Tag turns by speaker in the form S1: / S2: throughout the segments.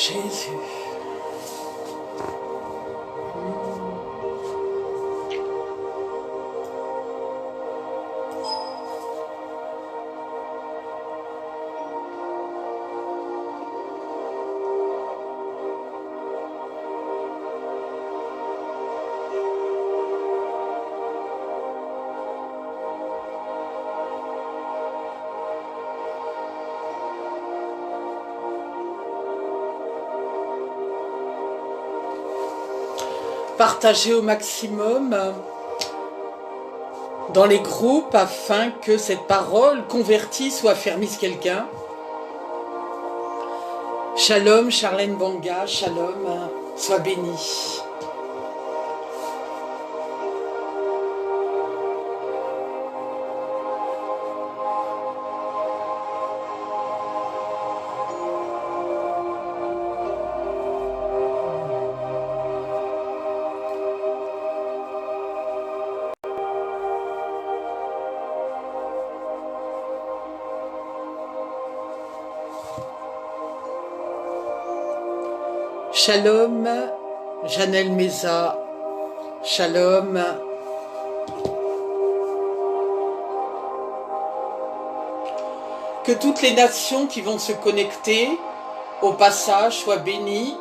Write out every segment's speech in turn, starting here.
S1: Jésus. Partagez au maximum dans les groupes afin que cette parole convertisse ou affermisse quelqu'un. Shalom, Charlène Banga, shalom, sois bénie. Shalom, Janelle Meza, shalom. Que toutes les nations qui vont se connecter au passage soient bénies.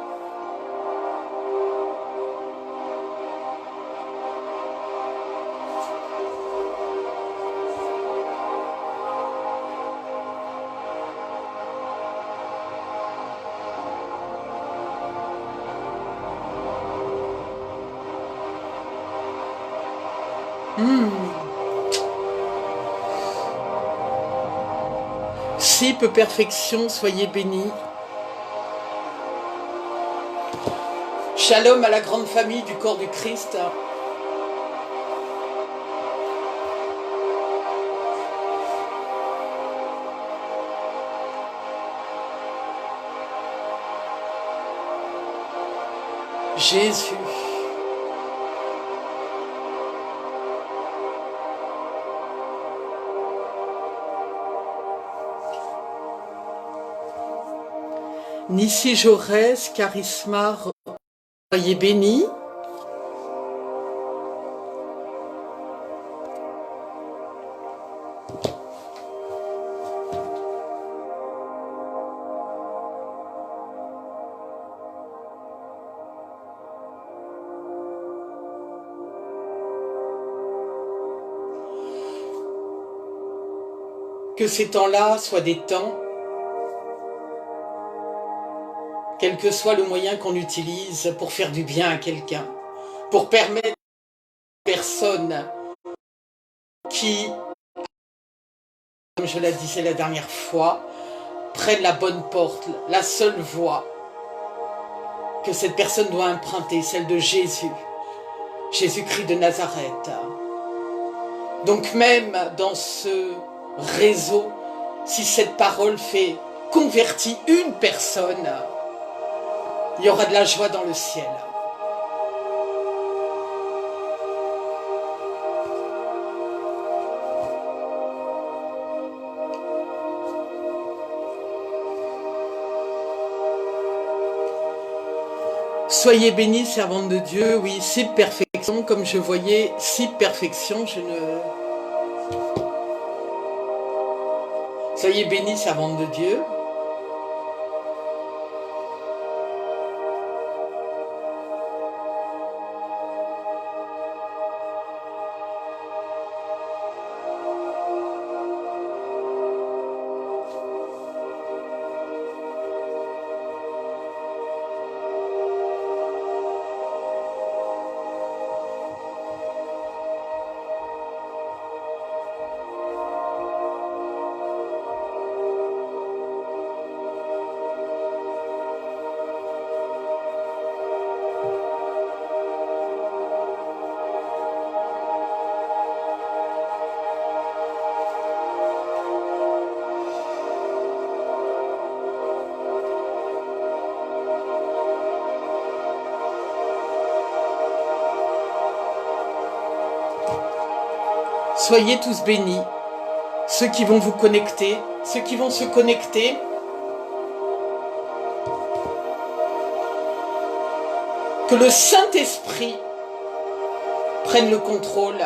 S1: Si peu perfection, soyez bénis. Shalom à la grande famille du corps du Christ. Jésus. Nissi Jaurès, Charisma, soyez bénis. Que ces temps-là soient des temps, quel que soit le moyen qu'on utilise pour faire du bien à quelqu'un, pour permettre aux personnes qui, comme je l'ai dit la dernière fois, prennent la bonne porte, la seule voie que cette personne doit emprunter, celle de Jésus, Jésus-Christ de Nazareth. Donc même dans ce réseau, si cette parole fait convertir une personne, il y aura de la joie dans le ciel. Soyez bénis, servante de Dieu. Oui, si perfection, comme je voyais, si perfection, je ne... Soyez bénis, servante de Dieu. Soyez tous bénis, ceux qui vont vous connecter, ceux qui vont se connecter. Que le Saint-Esprit prenne le contrôle.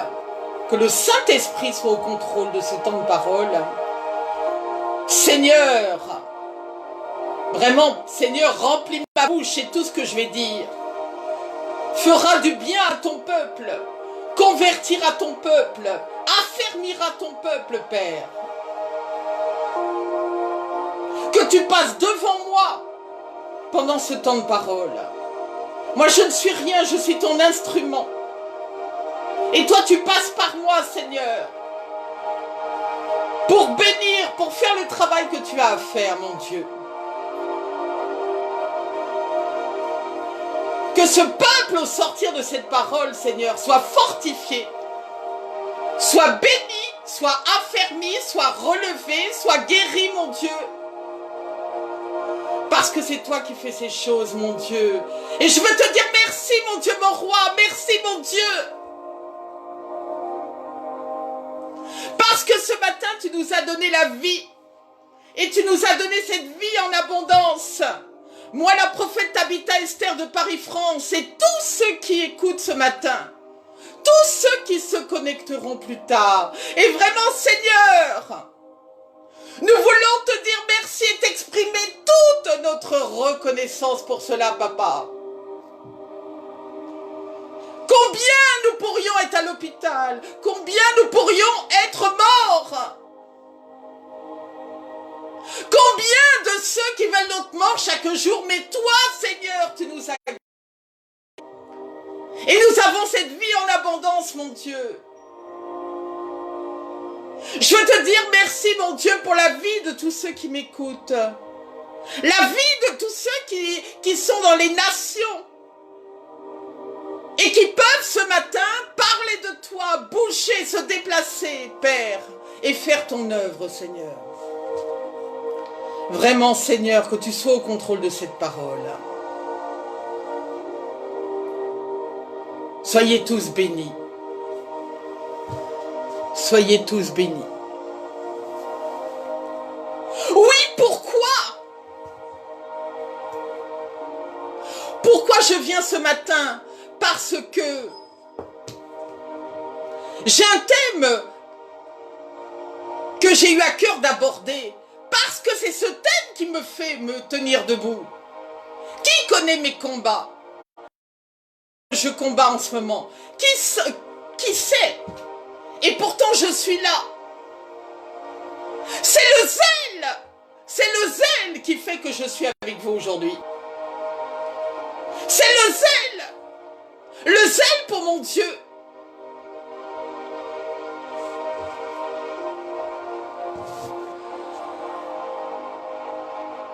S1: Que le Saint-Esprit soit au contrôle de ce temps de parole. Seigneur, vraiment, Seigneur, remplis ma bouche et tout ce que je vais dire fera du bien à ton peuple, convertira ton peuple, affermira ton peuple, Père. Que tu passes devant moi pendant ce temps de parole. Moi, je ne suis rien, je suis ton instrument. Et toi, tu passes par moi, Seigneur, pour bénir, pour faire le travail que tu as à faire, mon Dieu. Que ce peuple, au sortir de cette parole, Seigneur, soit fortifié, soit béni, soit affermi, soit relevé, soit guéri, mon Dieu. Parce que c'est toi qui fais ces choses, mon Dieu. Et je veux te dire merci, mon Dieu, mon roi, merci, mon Dieu. Parce que ce matin, tu nous as donné la vie. Et tu nous as donné cette vie en abondance. Moi, la prophète Tabitha Esther de Paris-France et tous ceux qui écoutent ce matin, tous ceux qui se connecteront plus tard. Et vraiment, Seigneur, nous voulons te dire merci et t'exprimer toute notre reconnaissance pour cela, Papa. Combien nous pourrions être à l'hôpital? Combien nous pourrions être morts? Combien de ceux qui veulent notre mort chaque jour? Mais toi, Seigneur, tu nous as... Et nous avons cette vie en abondance, mon Dieu. Je veux te dire merci, mon Dieu, pour la vie de tous ceux qui m'écoutent. La vie de tous ceux qui sont dans les nations. Et qui peuvent ce matin parler de toi, bouger, se déplacer, Père, et faire ton œuvre, Seigneur. Vraiment, Seigneur, que tu sois au contrôle de cette parole. Soyez tous bénis. Soyez tous bénis. Oui, pourquoi? Pourquoi je viens ce matin? Parce que j'ai un thème que j'ai eu à cœur d'aborder. Parce que c'est ce thème qui me fait me tenir debout. Qui connaît mes combats? Je combats en ce moment. Qui sait? Et pourtant je suis là. C'est le zèle. C'est le zèle qui fait que je suis avec vous aujourd'hui. C'est le zèle. Le zèle pour mon Dieu.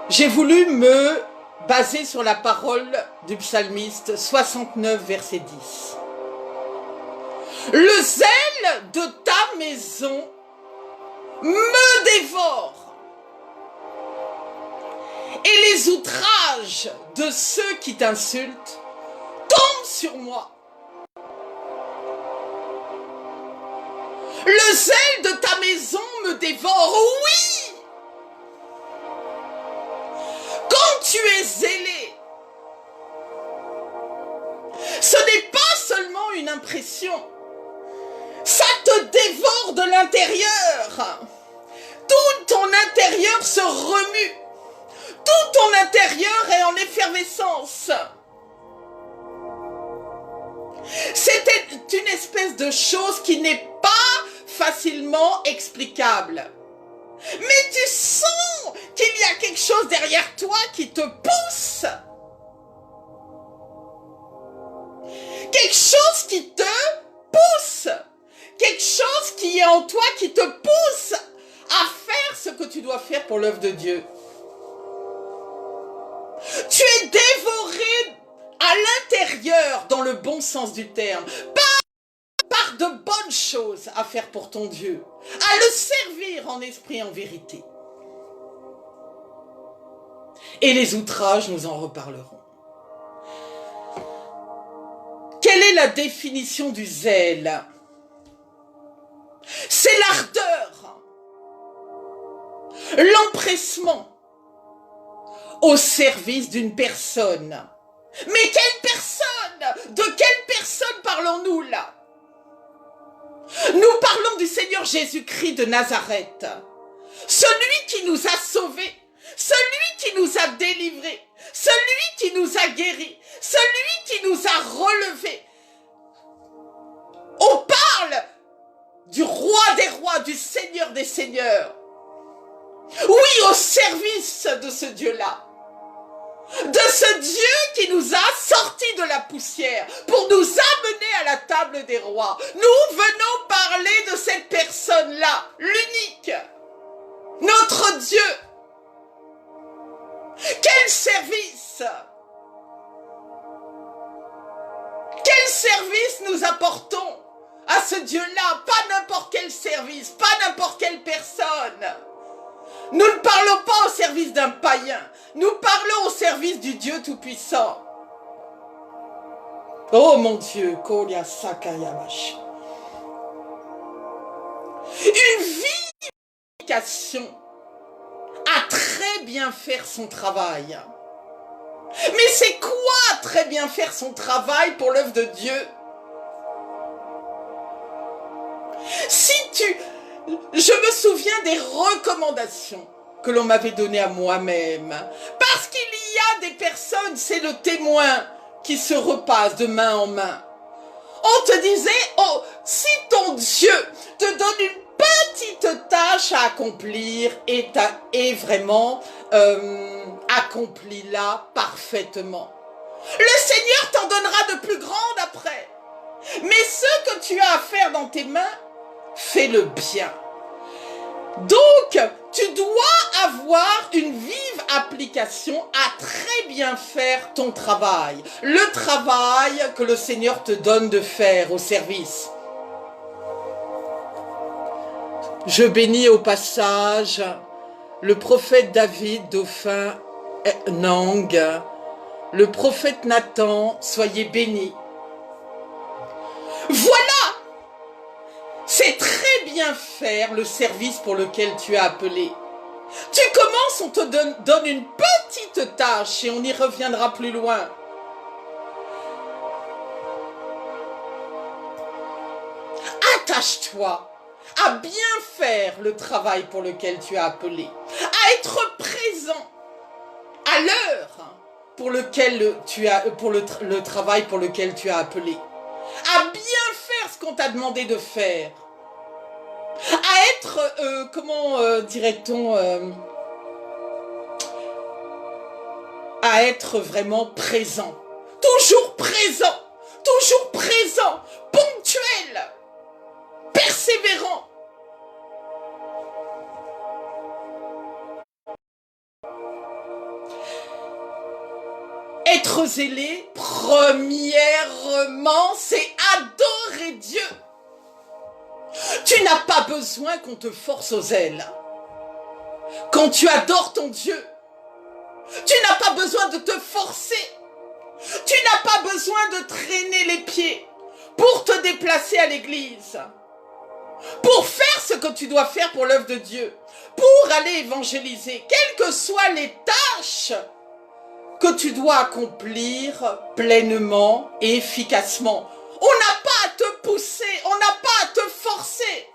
S1: J'ai voulu me baser sur la parole du psalmiste 69, verset 10. Le zèle de ta maison me dévore. Et les outrages de ceux qui t'insultent tombent sur moi. Le zèle de ta maison me dévore, oui. Quand tu es zélé, ce n'est pas seulement une impression, ça te dévore de l'intérieur. Tout ton intérieur se remue, tout ton intérieur est en effervescence. C'était une espèce de chose qui n'est pas facilement explicable. Mais tu sens qu'il y a quelque chose derrière toi qui te pousse. Quelque chose qui te pousse. Quelque chose qui est en toi qui te pousse à faire ce que tu dois faire pour l'œuvre de Dieu. Tu es dévoré à l'intérieur, dans le bon sens du terme, par de bonnes choses à faire pour ton Dieu, à le servir en esprit et en vérité. Et les outrages, nous en reparlerons. Quelle est la définition du zèle? C'est l'ardeur, l'empressement au service d'une personne. Mais quelle personne? Seigneur Jésus-Christ de Nazareth, celui qui nous a sauvés, celui qui nous a délivrés, celui qui nous a guéris, celui qui nous a relevés. On parle du roi des rois, du Seigneur des seigneurs. Oui, au service de ce Dieu-là. De ce Dieu qui nous a sortis de la poussière pour nous amener à la table des rois. Nous venons parler de cette personne-là, l'unique, notre Dieu. Quel service! Quel service nous apportons à ce Dieu-là? Pas n'importe quel service, pas n'importe quelle personne. Nous ne parlons pas au service d'un païen, nous parlons au service du Dieu Tout-Puissant. Oh mon Dieu, Kolia Sakayabash. Une vivification à très bien faire son travail. Mais c'est quoi très bien faire son travail pour l'œuvre de Dieu? Je me souviens des recommandations que l'on m'avait données à moi-même. Parce qu'il y a des personnes, c'est le témoin qui se repasse de main en main. On te disait, oh, si ton Dieu te donne une petite tâche à accomplir et vraiment accomplis-la parfaitement. Le Seigneur t'en donnera de plus grandes après. Mais ce que tu as à faire dans tes mains, fais-le bien. Donc, tu dois avoir une vive application à très bien faire ton travail. Le travail que le Seigneur te donne de faire au service. Je bénis au passage le prophète David, dauphin Nang, le prophète Nathan, soyez bénis. Voilà! C'est très bien faire le service pour lequel tu es appelé. Tu commences, on te donne une petite tâche et on y reviendra plus loin. Attache-toi à bien faire le travail pour lequel tu es appelé, à être présent à l'heure pour lequel le travail pour lequel tu es appelé, à bien faire ce qu'on t'a demandé de faire, à être, comment dirait-on, à être vraiment présent, toujours présent, ponctuel, persévérant. Être zélé, premièrement, c'est adorer Dieu. Tu n'as pas besoin qu'on te force au zèle. Quand tu adores ton Dieu, tu n'as pas besoin de te forcer. Tu n'as pas besoin de traîner les pieds pour te déplacer à l'église, pour faire ce que tu dois faire pour l'œuvre de Dieu, pour aller évangéliser, quelles que soient les tâches que tu dois accomplir pleinement et efficacement. On n'a pas à te pousser, on n'a pas à te forcer.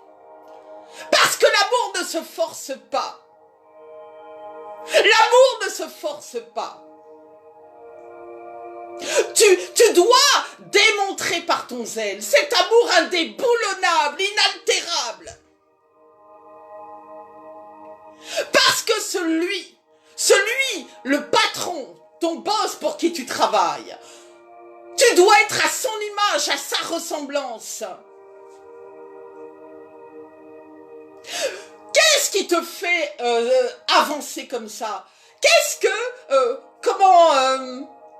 S1: Parce que l'amour ne se force pas. L'amour ne se force pas. Tu dois démontrer par ton zèle cet amour indéboulonnable, inaltérable. Parce que celui, le patron, ton boss pour qui tu travailles, tu dois être à son image, à sa ressemblance. Qu'est-ce qui te fait avancer comme ça?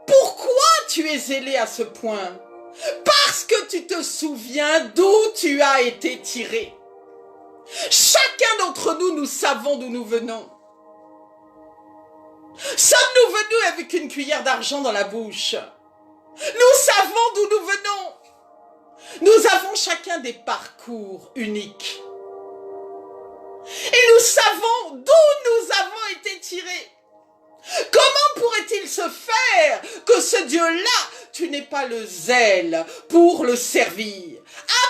S1: Pourquoi tu es zélé à ce point? Parce que tu te souviens d'où tu as été tiré. Chacun d'entre nous, nous savons d'où nous venons. Sommes-nous venus avec une cuillère d'argent dans la bouche? Nous savons d'où nous venons. Nous avons chacun des parcours uniques. Et nous savons d'où nous avons été tirés. Comment pourrait-il se faire que ce Dieu-là, tu n'aies pas le zèle pour le servir?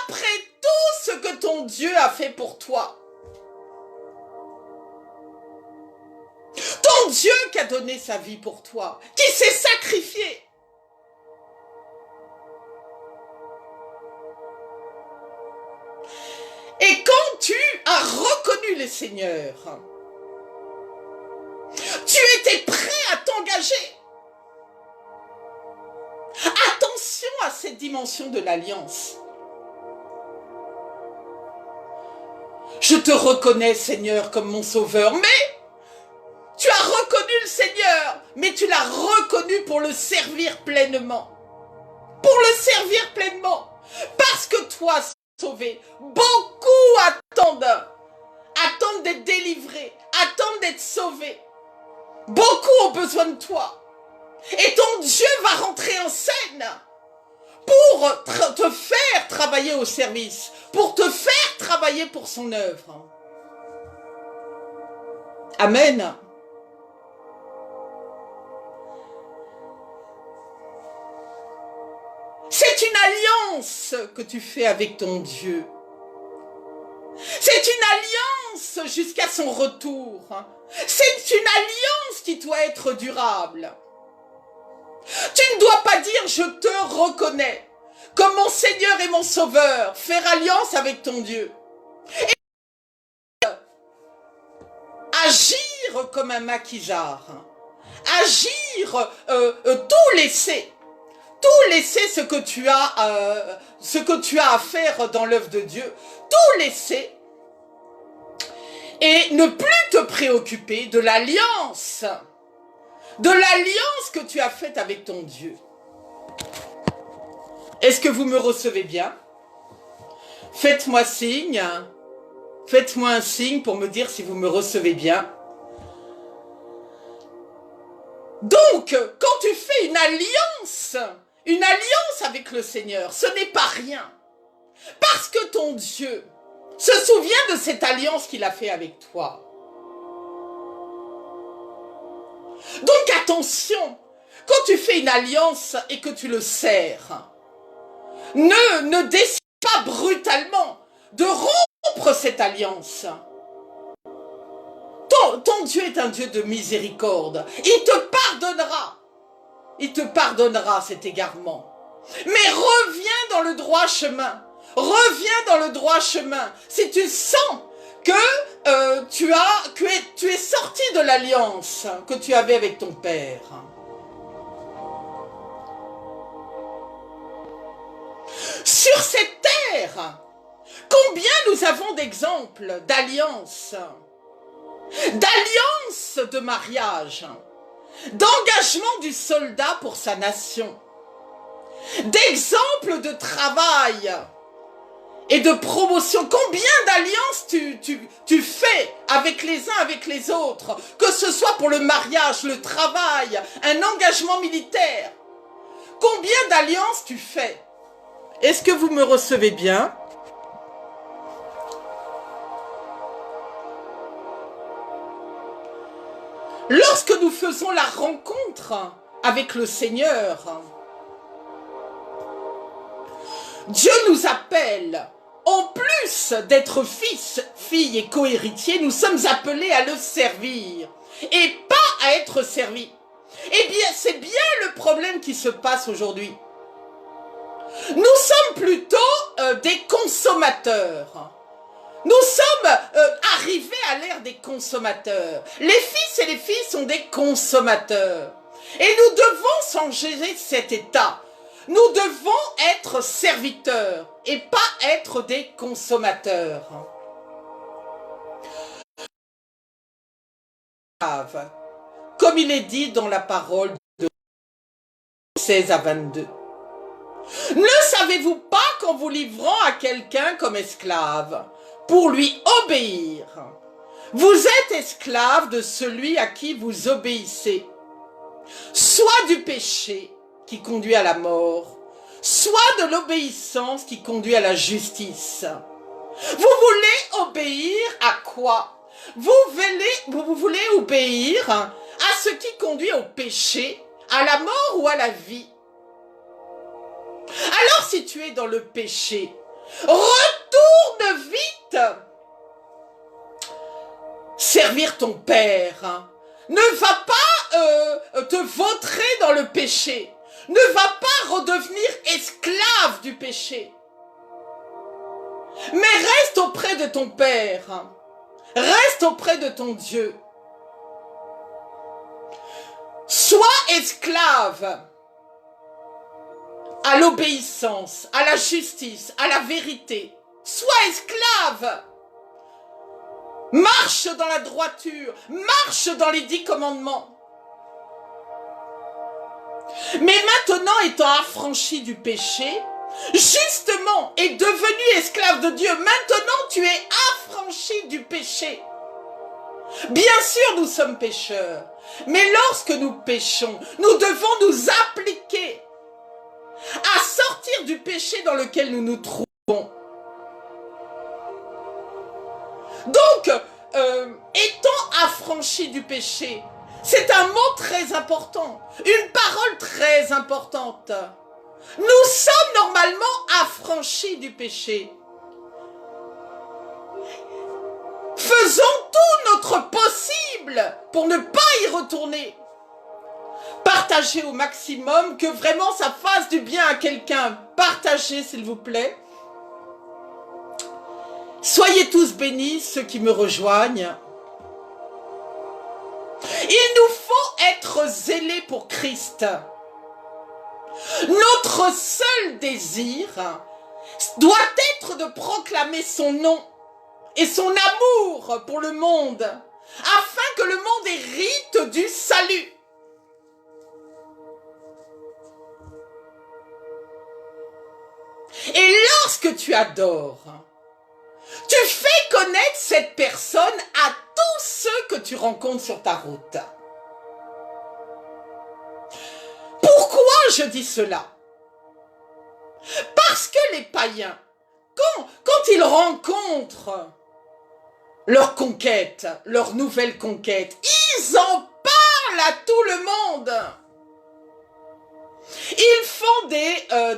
S1: Après tout ce que ton Dieu a fait pour toi. Ton Dieu qui a donné sa vie pour toi, qui s'est sacrifié. Et quand tu as reconnu le Seigneur, tu étais prêt à t'engager. Attention à cette dimension de l'alliance. Je te reconnais, Seigneur, comme mon sauveur, mais tu as reconnu le Seigneur, mais tu l'as reconnu pour le servir pleinement. Pour le servir pleinement. Parce que toi, sauvé, beaucoup attendent d'être délivrés, attendent d'être sauvés. Beaucoup ont besoin de toi. Et ton Dieu va rentrer en scène pour te faire travailler au service, pour te faire travailler pour son œuvre. Amen. C'est une alliance que tu fais avec ton Dieu. C'est une alliance jusqu'à son retour. C'est une alliance qui doit être durable. Tu ne dois pas dire « je te reconnais » comme mon Seigneur et mon Sauveur. Faire alliance avec ton Dieu. Et agir comme un maquisard. Agir, tout laisser. Tout laisser ce que tu as à faire dans l'œuvre de Dieu. Tout laisser. Et ne plus te préoccuper de l'alliance. De l'alliance que tu as faite avec ton Dieu. Est-ce que vous me recevez bien? Faites-moi signe. Faites-moi un signe pour me dire si vous me recevez bien. Donc, quand tu fais une alliance avec le Seigneur, ce n'est pas rien. Parce que ton Dieu se souvient de cette alliance qu'il a fait avec toi. Donc attention, quand tu fais une alliance et que tu le sers, ne décide pas brutalement de rompre cette alliance. Ton Dieu est un Dieu de miséricorde. Il te pardonnera cet égarement. Mais reviens dans le droit chemin. Reviens dans le droit chemin. Si tu sens que tu es sorti de l'alliance que tu avais avec ton Père. Sur cette terre, combien nous avons d'exemples d'alliances, de mariage, d'engagement du soldat pour sa nation, d'exemples de travail et de promotion. Combien d'alliances tu fais avec les uns, avec les autres, que ce soit pour le mariage, le travail, un engagement militaire. Combien d'alliances tu fais? Est-ce que vous me recevez bien? Lorsque nous faisons la rencontre avec le Seigneur, Dieu nous appelle, en plus d'être fils, filles et co-héritiers, nous sommes appelés à le servir et pas à être servis. Eh bien, c'est bien le problème qui se passe aujourd'hui. Nous sommes plutôt des consommateurs. Nous sommes arrivés à l'ère des consommateurs. Les fils et les filles sont des consommateurs. Et nous devons changer cet état. Nous devons être serviteurs et pas être des consommateurs. Comme il est dit dans la parole de 16 à 22. Ne savez-vous pas qu'en vous livrant à quelqu'un comme esclave, pour lui obéir, vous êtes esclave de celui à qui vous obéissez, soit du péché qui conduit à la mort, soit de l'obéissance qui conduit à la justice. Vous voulez obéir à quoi? Vous voulez obéir à ce qui conduit au péché, à la mort ou à la vie? Alors si tu es dans le péché, retourne servir ton père. Hein. Ne va pas te vautrer dans le péché. Ne va pas redevenir esclave du péché. Mais reste auprès de ton Père. Reste auprès de ton Dieu. Sois esclave à l'obéissance, à la justice, à la vérité. Sois esclave. Marche dans la droiture. Marche dans les 10 commandements. Mais maintenant, étant affranchi du péché, justement, est devenu esclave de Dieu. Maintenant, tu es affranchi du péché. Bien sûr, nous sommes pécheurs. Mais lorsque nous péchons, nous devons nous appliquer à sortir du péché dans lequel nous nous trouvons. Donc, étant affranchi du péché, c'est un mot très important, une parole très importante. Nous sommes normalement affranchis du péché. Faisons tout notre possible pour ne pas y retourner. Partagez au maximum, que vraiment ça fasse du bien à quelqu'un. Partagez s'il vous plaît. Soyez tous bénis, ceux qui me rejoignent. Il nous faut être zélés pour Christ. Notre seul désir doit être de proclamer son nom et son amour pour le monde, afin que le monde hérite du salut. Et lorsque tu adores, tu fais connaître cette personne à tous ceux que tu rencontres sur ta route. Pourquoi je dis cela? Parce que les païens, quand ils rencontrent leur conquête, leur nouvelle conquête, ils en parlent à tout le monde. Ils font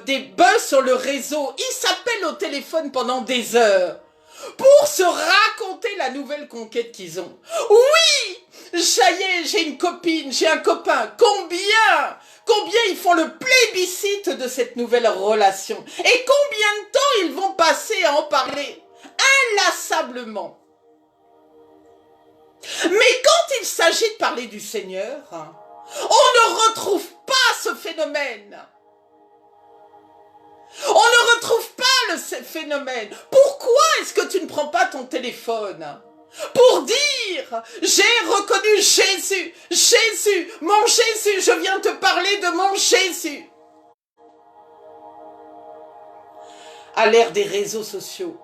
S1: des buzz sur le réseau, ils s'appellent au téléphone pendant des heures pour se raconter la nouvelle conquête qu'ils ont. Oui, ça y est, j'ai une copine, j'ai un copain. Combien ils font le plébiscite de cette nouvelle relation? Et combien de temps ils vont passer à en parler? Inlassablement. Mais quand il s'agit de parler du Seigneur, on ne retrouve pas ce phénomène. On ne retrouve pas le phénomène. Pourquoi est-ce que tu ne prends pas ton téléphone pour dire « J'ai reconnu Jésus, Jésus, mon Jésus, je viens te parler de mon Jésus ». À l'ère des réseaux sociaux,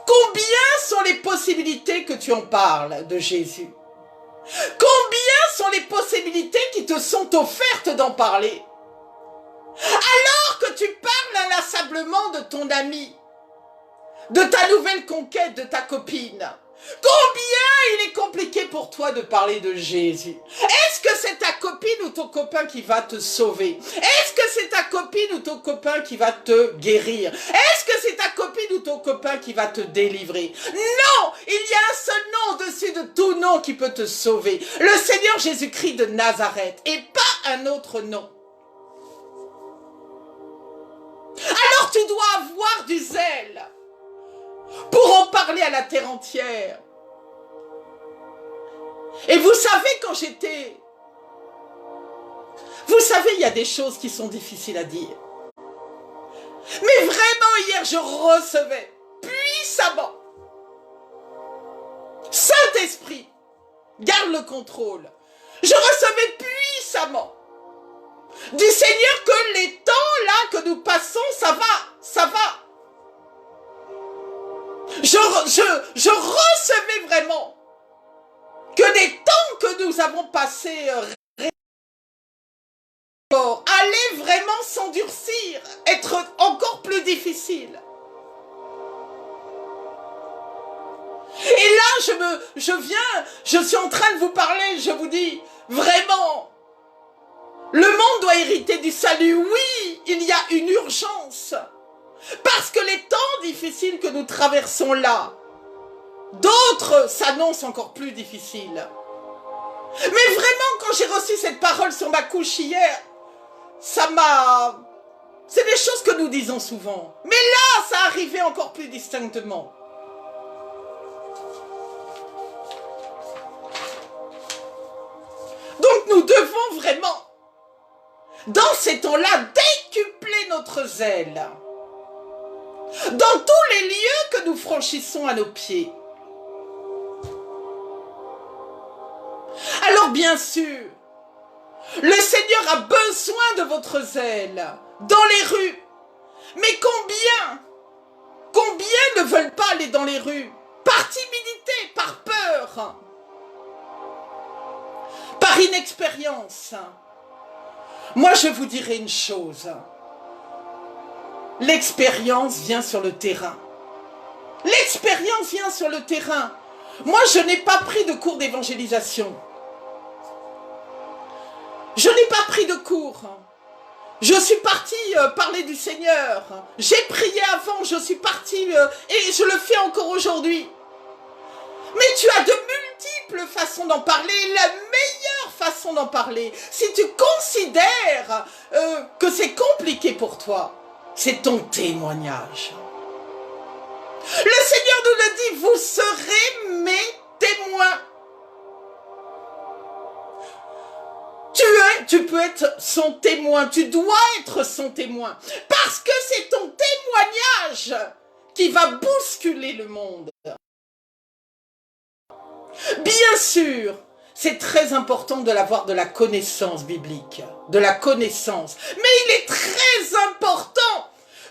S1: combien sont les possibilités que tu en parles de Jésus? Combien sont les possibilités qui te sont offertes d'en parler? Alors que tu parles inlassablement de ton ami, de ta nouvelle conquête, de ta copine, combien il est compliqué pour toi de parler de Jésus? Est-ce que c'est ta copine ou ton copain qui va te sauver? Est-ce que c'est ta copine ou ton copain qui va te guérir? Est-ce que c'est ta copine ou ton copain qui va te délivrer? Non! Il y a un seul nom au-dessus de tout nom qui peut te sauver. Le Seigneur Jésus-Christ de Nazareth et pas un autre nom. Alors tu dois avoir du zèle pour en parler à la terre entière. Et vous savez, quand j'étais... Vous savez, il y a des choses qui sont difficiles à dire. Mais vraiment, hier, je recevais puissamment. Saint-Esprit, garde le contrôle. Je recevais puissamment du Seigneur que les temps là que nous passons, ça va. Je recevais vraiment que les temps que nous avons passés allaient vraiment s'endurcir, être encore plus difficiles. Et là, je suis en train de vous parler, je vous dis, vraiment, le monde doit hériter du salut. Oui, il y a une urgence. Parce que les temps difficiles que nous traversons là, D'autres s'annoncent encore plus difficiles. Mais vraiment, quand j'ai reçu cette parole sur ma couche hier, ça m'a... C'est des choses que nous disons souvent. Mais là, ça arrivait encore plus distinctement. Donc nous devons vraiment, dans ces temps-là, décupler notre zèle. Dans tous les lieux que nous franchissons à nos pieds. Alors bien sûr, le Seigneur a besoin de votre zèle dans les rues. Mais combien ne veulent pas aller dans les rues? Par timidité, par peur, par inexpérience. Moi, je vous dirai une chose. L'expérience vient sur le terrain. L'expérience vient sur le terrain. Moi, je n'ai pas pris de cours d'évangélisation. Je n'ai pas pris de cours. Je suis partie parler du Seigneur. J'ai prié avant, je suis partie et je le fais encore aujourd'hui. Mais tu as de multiples façons d'en parler. La meilleure façon d'en parler, si tu considères que c'est compliqué pour toi, c'est ton témoignage. Le Seigneur nous le dit, vous serez mes témoins. Tu peux être son témoin, tu dois être son témoin, parce que c'est ton témoignage qui va bousculer le monde. Bien sûr, c'est très important de l'avoir de la connaissance biblique, de la connaissance, mais il est très important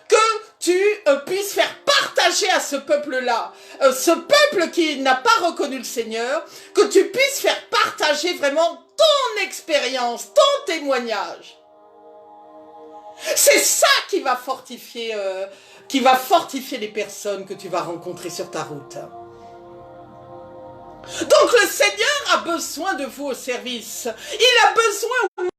S1: que tu puisses faire partager à ce peuple-là, ce peuple qui n'a pas reconnu le Seigneur, que tu puisses faire partager vraiment ton expérience, ton témoignage. C'est ça qui va fortifier les personnes que tu vas rencontrer sur ta route. Donc le Seigneur a besoin de vous au service. Il a besoin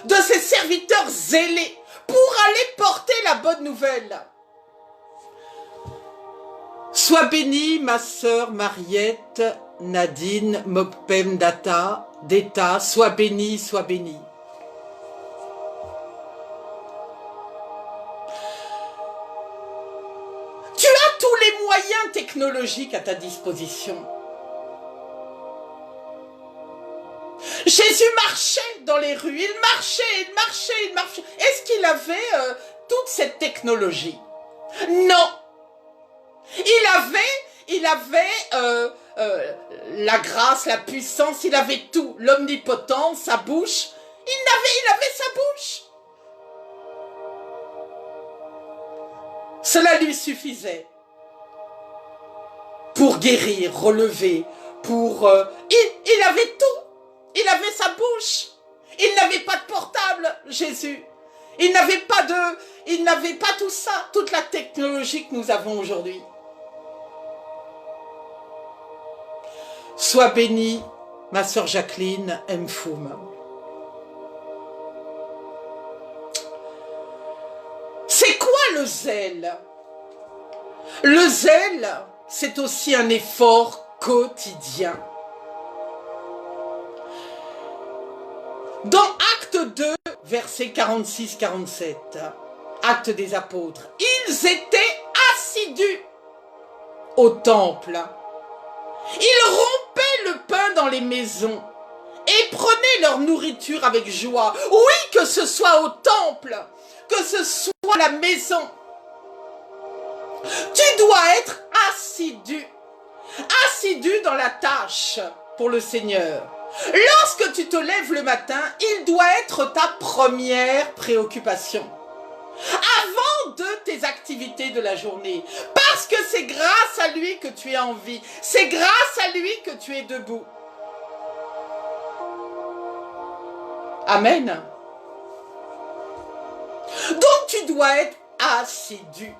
S1: de ses serviteurs zélés pour aller porter la bonne nouvelle. Sois bénie, ma sœur Mariette, Nadine, Mokpem Data, sois bénie, sois bénie. Tu as tous les moyens technologiques à ta disposition. Jésus marchait dans les rues, il marchait. Est-ce qu'il avait toute cette technologie? Non. Il avait la grâce, la puissance, il avait tout, l'omnipotence, sa bouche. Il avait sa bouche. Cela lui suffisait pour guérir, relever, il avait tout. Il avait sa bouche. Il n'avait pas de portable, Jésus. Il n'avait pas tout ça, toute la technologie que nous avons aujourd'hui. Sois bénie, ma sœur Jacqueline Mfoum. C'est quoi le zèle? Le zèle, c'est aussi un effort quotidien. Dans Acte 2, versets 46-47, Acte des Apôtres, ils étaient assidus au temple. Ils rompaient le pain dans les maisons et prenaient leur nourriture avec joie. Oui, que ce soit au temple, que ce soit à la maison. Tu dois être assidu dans la tâche pour le Seigneur. Lorsque tu te lèves le matin, il doit être ta première préoccupation. Avant de tes activités de la journée. Parce que c'est grâce à lui que tu es en vie. C'est grâce à lui que tu es debout. Amen. Donc tu dois être assidu.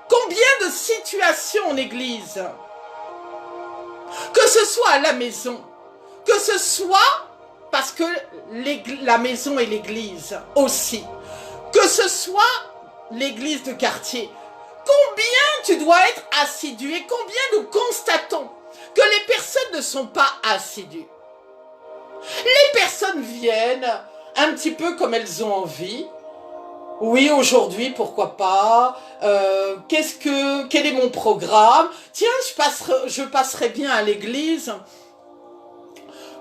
S1: Combien de situations en église, que ce soit à la maison, que ce soit parce que la maison et l'église aussi, que ce soit l'église de quartier, combien tu dois être assidu et combien nous constatons que les personnes ne sont pas assidues. Les personnes viennent un petit peu comme elles ont envie. Oui, aujourd'hui, pourquoi pas. Quel est mon programme? Tiens, je passerai bien à l'église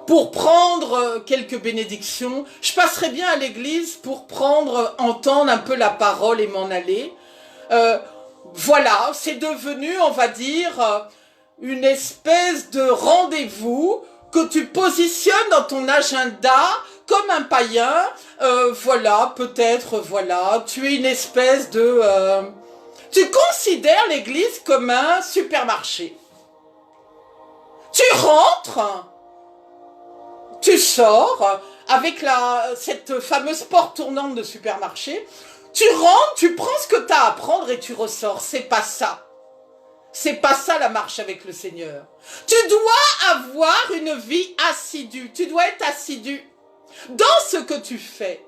S1: pour prendre quelques bénédictions. Je passerai bien à l'église pour entendre un peu la parole et m'en aller. Voilà, c'est devenu, on va dire, une espèce de rendez-vous que tu positionnes dans ton agenda comme un païen. Voilà, peut-être, voilà, tu es une espèce de... tu considères l'église comme un supermarché. Tu rentres, tu sors avec cette fameuse porte tournante de supermarché. Tu rentres, tu prends ce que tu as à prendre et tu ressors. C'est pas ça. C'est pas ça la marche avec le Seigneur. Tu dois avoir une vie assidue. Tu dois être assidu dans ce que tu fais.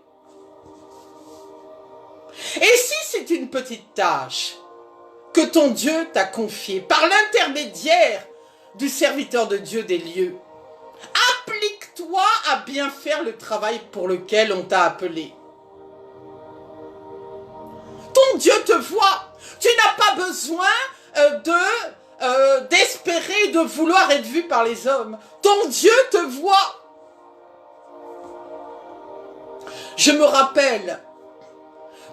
S1: Et si c'est une petite tâche que ton Dieu t'a confiée par l'intermédiaire du serviteur de Dieu des lieux, applique-toi à bien faire le travail pour lequel on t'a appelé. Ton Dieu te voit. Tu n'as pas besoin d'espérer, de vouloir être vu par les hommes. Ton Dieu te voit. Je me rappelle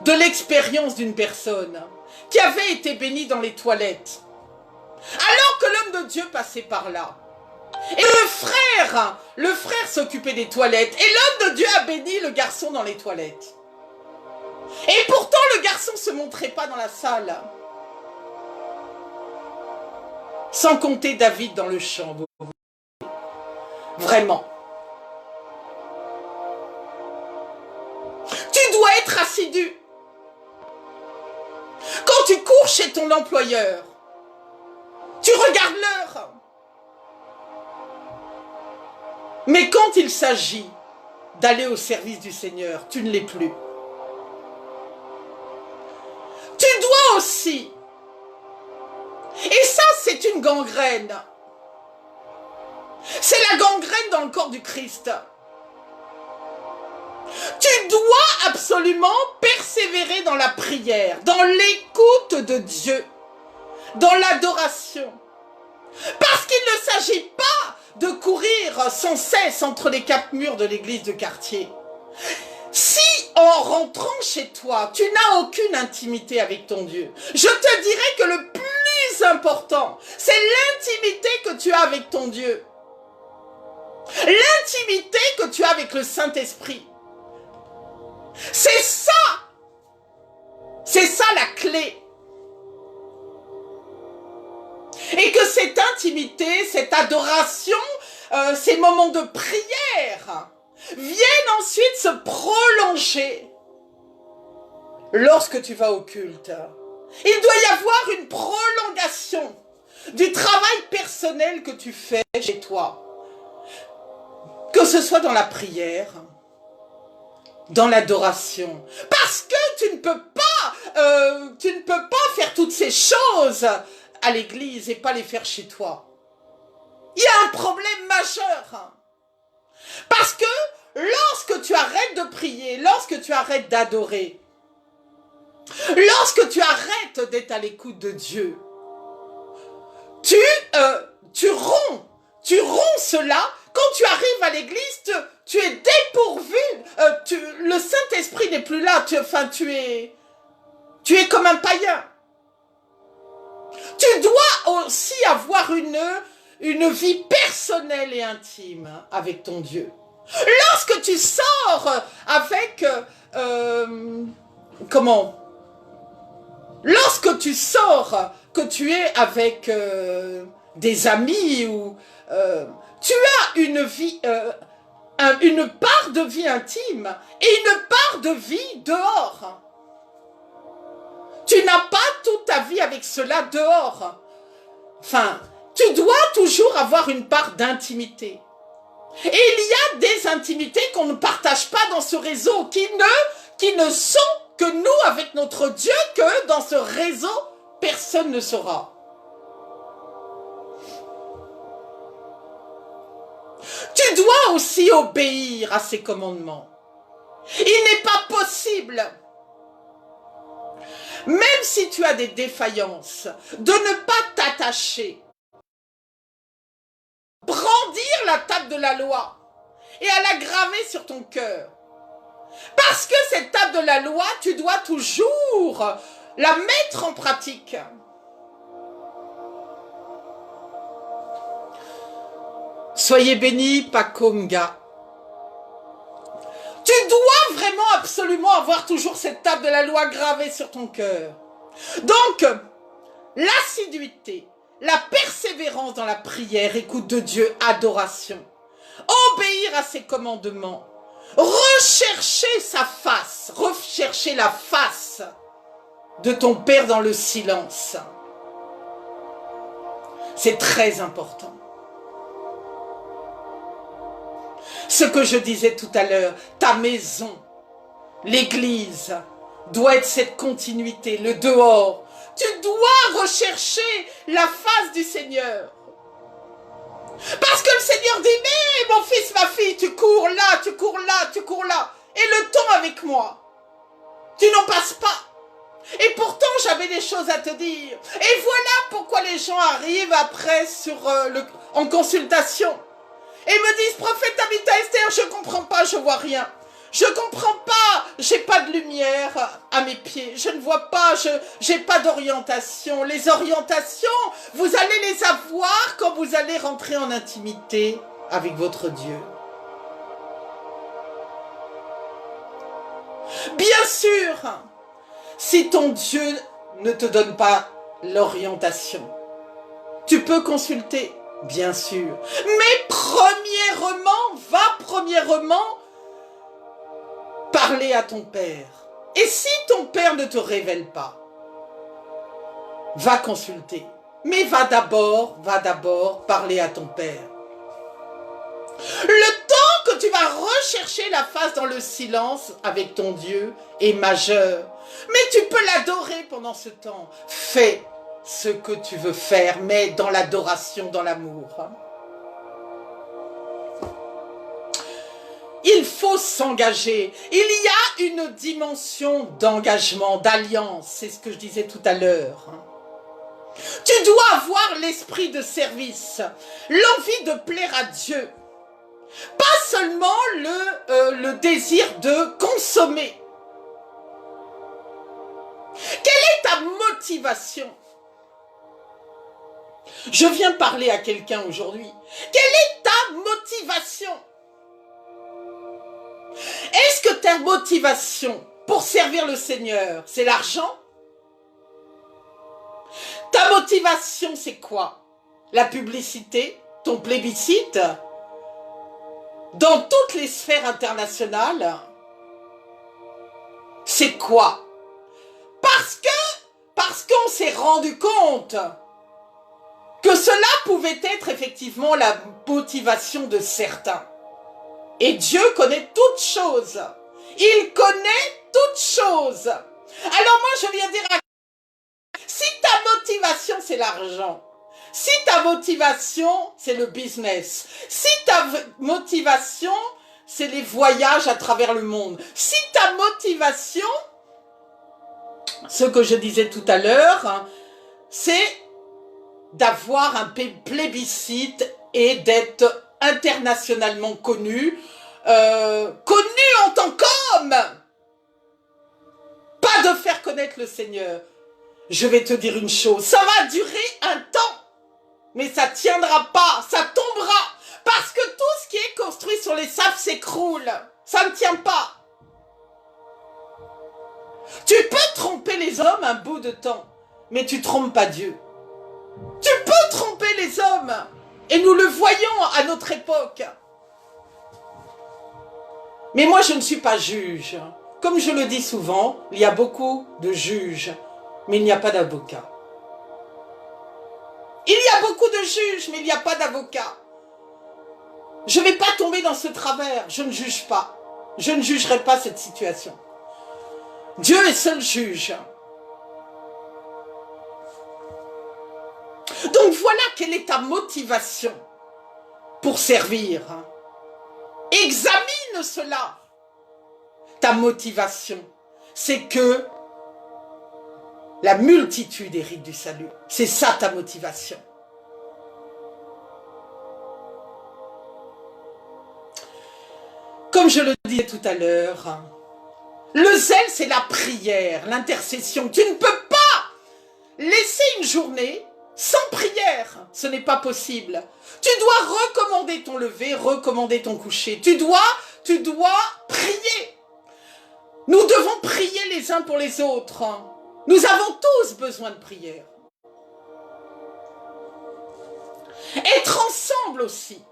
S1: de l'expérience d'une personne qui avait été bénie dans les toilettes. Alors que l'homme de Dieu passait par là. Et le frère s'occupait des toilettes. Et l'homme de Dieu a béni le garçon dans les toilettes. Et pourtant, le garçon ne se montrait pas dans la salle. Sans compter David dans le champ. Vraiment. Tu dois être assidu. Quand tu cours chez ton employeur, tu regardes l'heure. Mais quand il s'agit d'aller au service du Seigneur, tu ne l'es plus. Tu dois aussi. Et ça, c'est une gangrène. C'est la gangrène dans le corps du Christ. Tu dois absolument persévérer dans la prière, dans l'écoute de Dieu, dans l'adoration. Parce qu'il ne s'agit pas de courir sans cesse entre les quatre murs de l'église de quartier. Si en rentrant chez toi, tu n'as aucune intimité avec ton Dieu, je te dirais que le plus important, c'est l'intimité que tu as avec ton Dieu. L'intimité que tu as avec le Saint-Esprit. C'est ça la clé. Et que cette intimité, cette adoration, ces moments de prière viennent ensuite se prolonger lorsque tu vas au culte. Il doit y avoir une prolongation du travail personnel que tu fais chez toi. Que ce soit dans la prière, dans l'adoration. Parce que tu ne peux pas faire toutes ces choses à l'église et pas les faire chez toi. Il y a un problème majeur. Parce que lorsque tu arrêtes de prier, lorsque tu arrêtes d'adorer, lorsque tu arrêtes d'être à l'écoute de Dieu, tu romps cela. Quand tu arrives à l'église, tu es dépourvu, le Saint-Esprit n'est plus là, tu es comme un païen. Tu dois aussi avoir une vie personnelle et intime avec ton Dieu. Lorsque tu sors avec... Lorsque tu sors, que tu es avec des amis ou... tu as une vie... une part de vie intime et une part de vie dehors. Tu n'as pas toute ta vie avec cela dehors. Enfin, tu dois toujours avoir une part d'intimité. Et il y a des intimités qu'on ne partage pas dans ce réseau, qui ne sont que nous avec notre Dieu que dans ce réseau, personne ne saura. Tu dois aussi obéir à ses commandements. Il n'est pas possible, même si tu as des défaillances, de ne pas t'attacher, brandir la table de la loi et à la graver sur ton cœur. Parce que cette table de la loi, tu dois toujours la mettre en pratique. Soyez bénis, Paco Mga. Tu dois vraiment absolument avoir toujours cette table de la loi gravée sur ton cœur. Donc, l'assiduité, la persévérance dans la prière, écoute de Dieu, adoration, obéir à ses commandements, rechercher sa face, rechercher la face de ton Père dans le silence. C'est très important. Ce que je disais tout à l'heure, ta maison, l'église, doit être cette continuité, le dehors. Tu dois rechercher la face du Seigneur. Parce que le Seigneur dit, mais mon fils, ma fille, tu cours là, tu cours là, tu cours là. Et le temps avec moi, tu n'en passes pas. Et pourtant, j'avais des choses à te dire. Et voilà pourquoi les gens arrivent après en consultation. Et me disent, prophète Tabitha Esther, je ne comprends pas, je ne vois rien. Je ne comprends pas, je n'ai pas de lumière à mes pieds. Je ne vois pas, je n'ai pas d'orientation. Les orientations, vous allez les avoir quand vous allez rentrer en intimité avec votre Dieu. Bien sûr, si ton Dieu ne te donne pas l'orientation, tu peux consulter. Bien sûr. Mais premièrement, parler à ton Père. Et si ton Père ne te révèle pas, va consulter. Mais va d'abord parler à ton Père. Le temps que tu vas rechercher la face dans le silence avec ton Dieu est majeur. Mais tu peux l'adorer pendant ce temps. Fais ce que tu veux faire, mais dans l'adoration, dans l'amour. Il faut s'engager. Il y a une dimension d'engagement, d'alliance. C'est ce que je disais tout à l'heure. Tu dois avoir l'esprit de service, l'envie de plaire à Dieu. Pas seulement le désir de consommer. Quelle est ta motivation ? Je viens parler à quelqu'un aujourd'hui. Quelle est ta motivation ? Est-ce que ta motivation pour servir le Seigneur, c'est l'argent ? Ta motivation, c'est quoi ? La publicité, ton plébiscite ? Dans toutes les sphères internationales, c'est quoi ? Parce qu'on s'est rendu compte que cela pouvait être effectivement la motivation de certains. Et Dieu connaît toutes choses. Il connaît toutes choses. Alors moi, je viens dire si ta motivation, c'est l'argent, si ta motivation, c'est le business, si ta motivation, c'est les voyages à travers le monde, si ta motivation, ce que je disais tout à l'heure, c'est d'avoir un plébiscite et d'être internationalement connu en tant qu'homme, pas de faire connaître le Seigneur. Je vais te dire une chose, ça va durer un temps, mais ça tiendra pas, ça tombera, parce que tout ce qui est construit sur les sables s'écroule, ça ne tient pas. Tu peux tromper les hommes un bout de temps, mais tu trompes pas Dieu. Tu peux tromper les hommes, et nous le voyons à notre époque. Mais moi, je ne suis pas juge. Comme je le dis souvent, il y a beaucoup de juges, mais il n'y a pas d'avocats. Il y a beaucoup de juges, mais il n'y a pas d'avocats. Je ne vais pas tomber dans ce travers, je ne juge pas. Je ne jugerai pas cette situation. Dieu est seul juge. Donc voilà quelle est ta motivation pour servir. Examine cela. Ta motivation, c'est que la multitude hérite du salut. C'est ça ta motivation. Comme je le disais tout à l'heure, le zèle, c'est la prière, l'intercession. Tu ne peux pas laisser une journée sans prière. Ce n'est pas possible. Tu dois recommander ton lever, recommander ton coucher. Tu dois prier. Nous devons prier les uns pour les autres. Nous avons tous besoin de prière. Être ensemble aussi.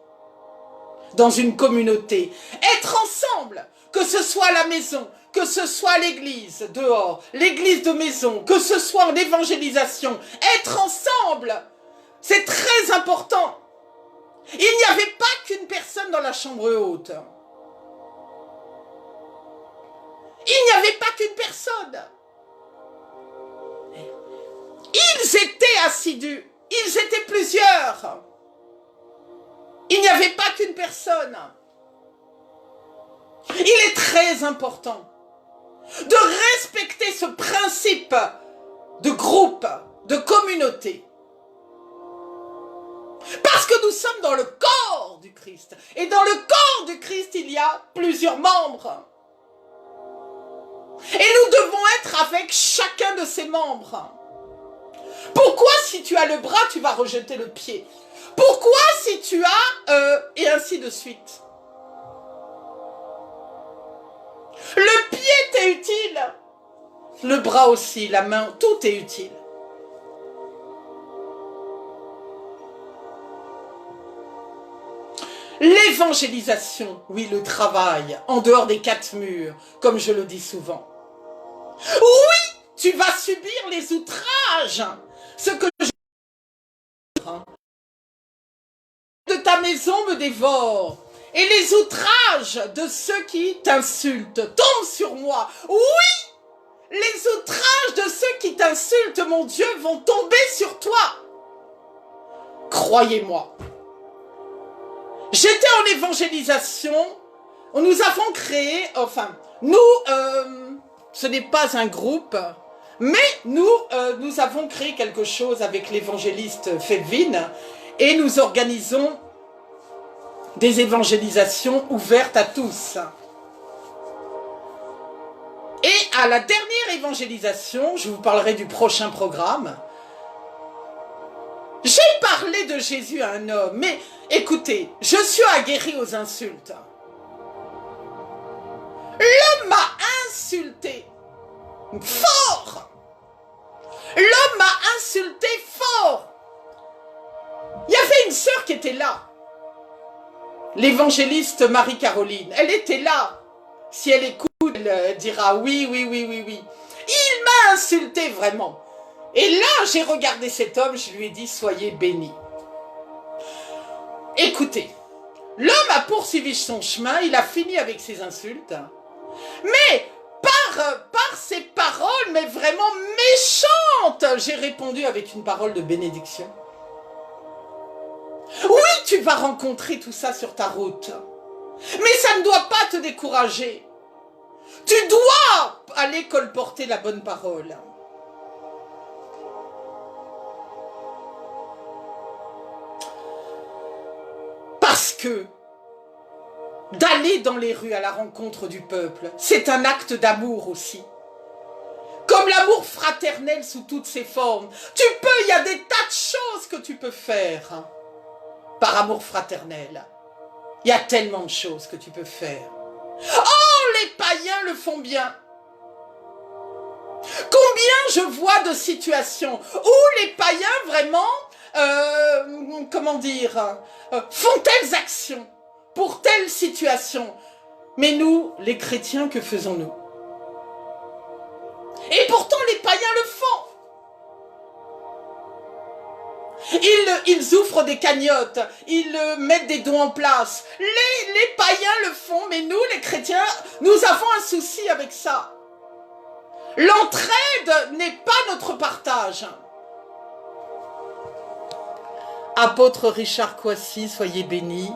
S1: Dans une communauté, être ensemble, que ce soit à la maison, que ce soit à l'église, dehors, l'église de maison, que ce soit en évangélisation, être ensemble, c'est très important. Il n'y avait pas qu'une personne dans la chambre haute. Il n'y avait pas qu'une personne. Ils étaient assidus, ils étaient plusieurs. Il n'y avait pas qu'une personne. Il est très important de respecter ce principe de groupe, de communauté. Parce que nous sommes dans le corps du Christ. Et dans le corps du Christ, il y a plusieurs membres. Et nous devons être avec chacun de ces membres. Pourquoi si tu as le bras, tu vas rejeter le pied? Pourquoi si tu as... et ainsi de suite. Le pied t'est utile. Le bras aussi, la main, tout est utile. L'évangélisation, oui, le travail, en dehors des quatre murs, comme je le dis souvent. Oui, tu vas subir les outrages. Ce que je... de ta maison me dévore. Et les outrages de ceux qui t'insultent tombent sur moi. Oui, les outrages de ceux qui t'insultent, mon Dieu, vont tomber sur toi. Croyez-moi. J'étais en évangélisation. Nous avons créé, ce n'est pas un groupe, mais nous avons créé quelque chose avec l'évangéliste Fedvin et nous organisons des évangélisations ouvertes à tous. Et à la dernière évangélisation, je vous parlerai du prochain programme, j'ai parlé de Jésus à un homme, mais écoutez, je suis aguerri aux insultes. L'homme m'a insulté fort. L'homme m'a insulté fort. Il y avait une sœur qui était là. L'évangéliste Marie-Caroline, elle était là. Si elle écoute, elle dira oui. Il m'a insulté vraiment. Et là, j'ai regardé cet homme, je lui ai dit, soyez bénis. Écoutez, l'homme a poursuivi son chemin, il a fini avec ses insultes. Mais par ses paroles, mais vraiment méchantes, j'ai répondu avec une parole de bénédiction. Oui, tu vas rencontrer tout ça sur ta route. Mais ça ne doit pas te décourager. Tu dois aller colporter la bonne parole. Parce que d'aller dans les rues à la rencontre du peuple, c'est un acte d'amour aussi. Comme l'amour fraternel sous toutes ses formes. Il y a des tas de choses que tu peux faire par amour fraternel. Il y a tellement de choses que tu peux faire. Oh, les païens le font bien. Combien je vois de situations où les païens vraiment, font telles actions pour telle situation. Mais nous, les chrétiens, que faisons-nous? Et pourtant, les païens le font. Ils ouvrent des cagnottes, ils mettent des dons en place. Les païens le font, mais nous, les chrétiens, nous avons un souci avec ça. L'entraide n'est pas notre partage. Apôtre Richard Coissy, soyez bénis.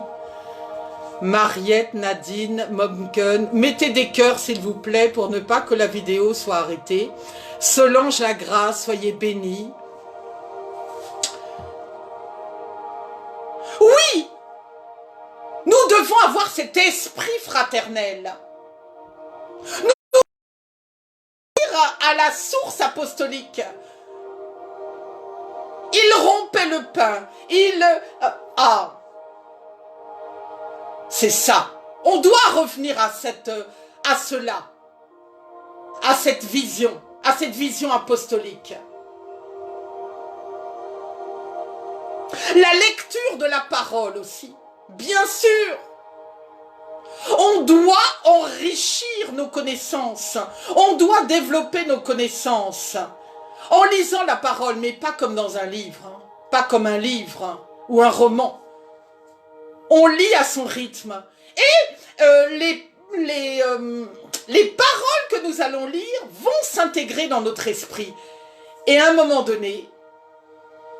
S1: Mariette, Nadine, Momken, mettez des cœurs s'il vous plaît pour ne pas que la vidéo soit arrêtée. Solange Lagrasse, soyez bénis. Oui, nous devons avoir cet esprit fraternel. Nous devons ir à la source apostolique. Il rompait le pain. C'est ça. On doit revenir à cela, à cette vision apostolique. La lecture de la parole aussi, bien sûr. On doit enrichir nos connaissances. On doit développer nos connaissances en lisant la parole, mais pas comme dans un livre, hein. Pas comme un livre hein, ou un roman. On lit à son rythme. Et les paroles que nous allons lire vont s'intégrer dans notre esprit. Et à un moment donné,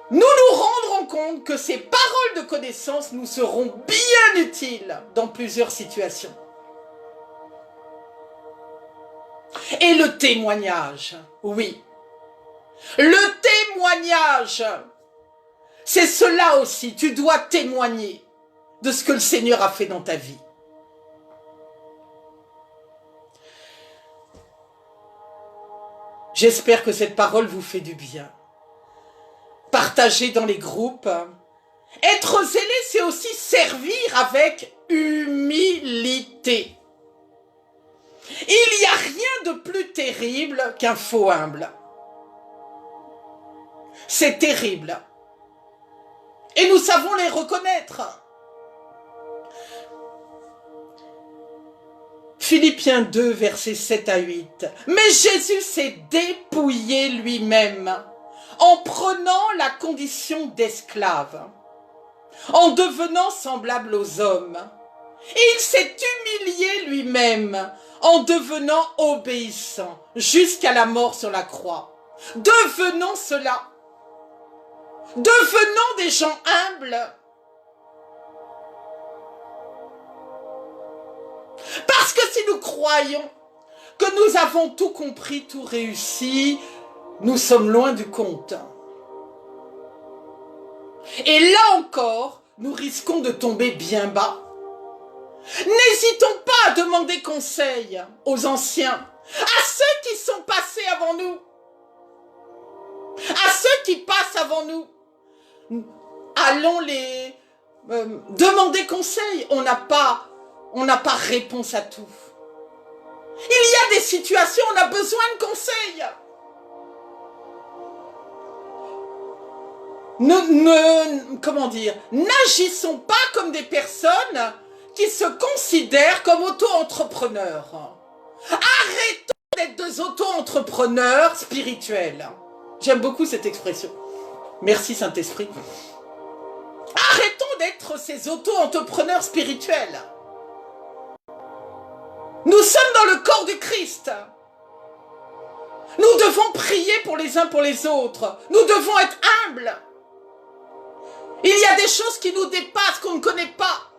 S1: nous nous rendrons compte que ces paroles de connaissance nous seront bien utiles dans plusieurs situations. Et le témoignage, oui. Le témoignage, c'est cela aussi. Tu dois témoigner de ce que le Seigneur a fait dans ta vie. J'espère que cette parole vous fait du bien. Partagez dans les groupes. Être zélé, c'est aussi servir avec humilité. Il n'y a rien de plus terrible qu'un faux humble. C'est terrible. Et nous savons les reconnaître. Philippiens 2, versets 7 à 8. Mais Jésus s'est dépouillé lui-même en prenant la condition d'esclave, en devenant semblable aux hommes. Et il s'est humilié lui-même en devenant obéissant jusqu'à la mort sur la croix. Devenons cela. Devenons des gens humbles. Parce que si nous croyons que nous avons tout compris, tout réussi, nous sommes loin du compte. Et là encore, nous risquons de tomber bien bas. N'hésitons pas à demander conseil aux anciens, à ceux qui sont passés avant nous, à ceux qui passent avant nous. Allons les demander conseil. On n'a pas réponse à tout. Il y a des situations où on a besoin de conseils. N'agissons pas comme des personnes qui se considèrent comme auto-entrepreneurs. Arrêtons d'être des auto-entrepreneurs spirituels. J'aime beaucoup cette expression. Merci Saint-Esprit. Arrêtons d'être ces auto-entrepreneurs spirituels. Nous sommes dans le corps du Christ. Nous devons prier pour les uns pour les autres. Nous devons être humbles. Il y a des choses qui nous dépassent, qu'on ne connaît pas.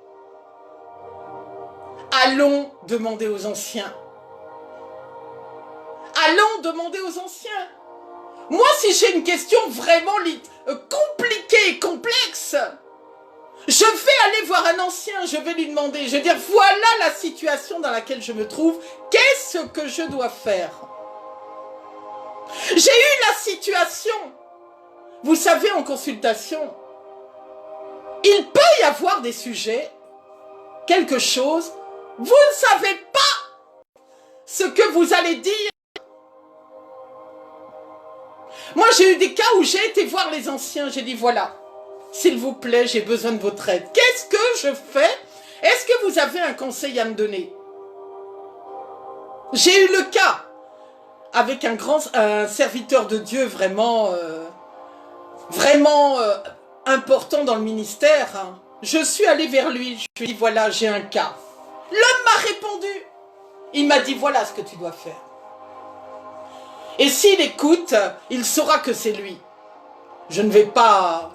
S1: Allons demander aux anciens. Allons demander aux anciens. Moi, si j'ai une question vraiment compliquée et complexe, je vais aller voir un ancien, je vais lui demander, je vais dire, voilà la situation dans laquelle je me trouve, qu'est-ce que je dois faire? J'ai eu la situation, vous savez, en consultation, il peut y avoir des sujets, quelque chose, vous ne savez pas ce que vous allez dire. Moi, j'ai eu des cas où j'ai été voir les anciens, j'ai dit, voilà, s'il vous plaît, j'ai besoin de votre aide. Qu'est-ce que je fais? Est-ce que vous avez un conseil à me donner? J'ai eu le cas avec un serviteur de Dieu vraiment important dans le ministère. Je suis allée vers lui, je lui ai dit, voilà, j'ai un cas. L'homme m'a répondu. Il m'a dit, voilà ce que tu dois faire. Et s'il écoute, il saura que c'est lui. Je ne vais pas...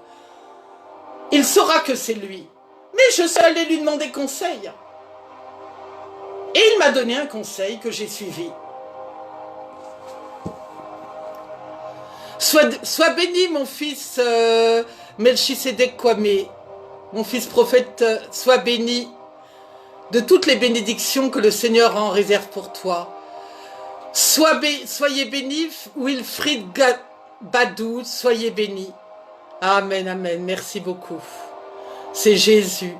S1: Il saura que c'est lui. Mais je suis allée lui demander conseil. Et il m'a donné un conseil que j'ai suivi. Sois béni, mon fils Melchisedec Kwame, mon fils prophète, sois béni de toutes les bénédictions que le Seigneur en réserve pour toi. Soyez béni, Wilfried Badou, soyez béni. Amen, amen, merci beaucoup. C'est Jésus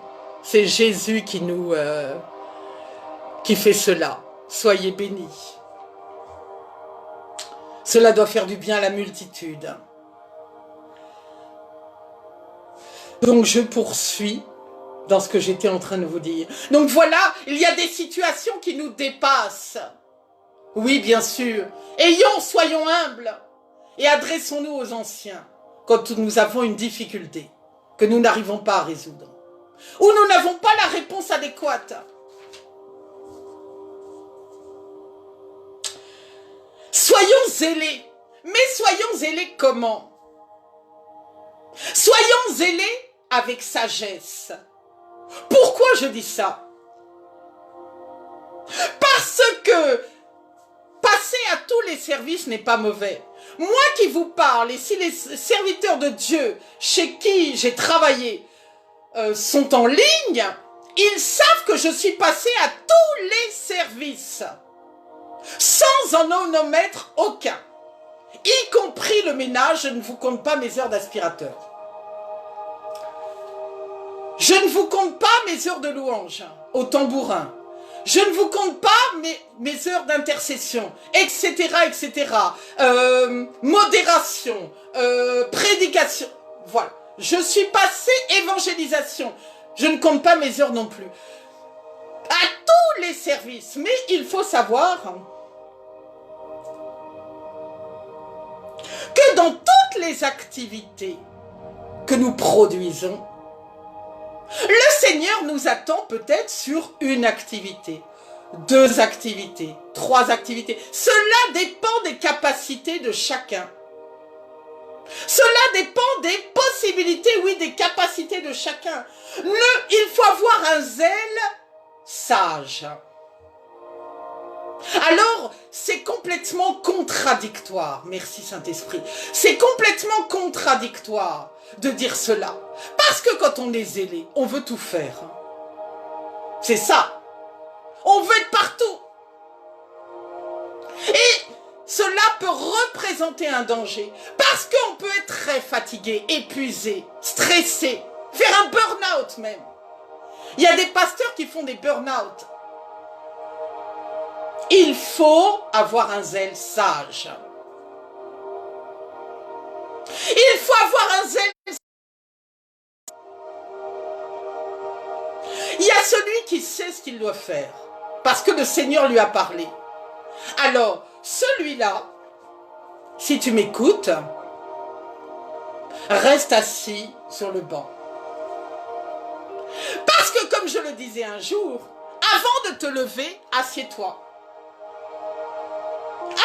S1: qui fait cela. Soyez bénis. Cela doit faire du bien à la multitude. Donc je poursuis dans ce que j'étais en train de vous dire. Donc voilà, il y a des situations qui nous dépassent. Oui, bien sûr. Soyons humbles et adressons-nous aux anciens quand nous avons une difficulté que nous n'arrivons pas à résoudre ou nous n'avons pas la réponse adéquate. Soyons zélés. Mais soyons zélés comment? Soyons zélés avec sagesse. Pourquoi je dis ça? Parce que passer à tous les services n'est pas mauvais. Moi qui vous parle, et si les serviteurs de Dieu chez qui j'ai travaillé sont en ligne, ils savent que je suis passée à tous les services, sans en omettre aucun, y compris le ménage. Je ne vous compte pas mes heures d'aspirateur. Je ne vous compte pas mes heures de louange au tambourin. Je ne vous compte pas mes heures d'intercession, etc., etc. Modération, prédication. Voilà. Je suis passée évangélisation. Je ne compte pas mes heures non plus. À tous les services. Mais il faut savoir que dans toutes les activités que nous produisons, le Seigneur nous attend peut-être sur une activité, 2 activités, 3 activités. Cela dépend des capacités de chacun. Cela dépend des possibilités, oui, des capacités de chacun. Il faut avoir un zèle sage. Alors, c'est complètement contradictoire, merci Saint-Esprit, c'est complètement contradictoire de dire cela. Parce que quand on est zélé, on veut tout faire. C'est ça. On veut être partout. Et cela peut représenter un danger. Parce qu'on peut être très fatigué, épuisé, stressé, faire un burn-out même. Il y a des pasteurs qui font des burn-out. Il faut avoir un zèle sage. Il faut avoir un zèle sage. Il y a celui qui sait ce qu'il doit faire, parce que le Seigneur lui a parlé. Alors, celui-là, si tu m'écoutes, reste assis sur le banc. Parce que, comme je le disais un jour, avant de te lever, assieds-toi.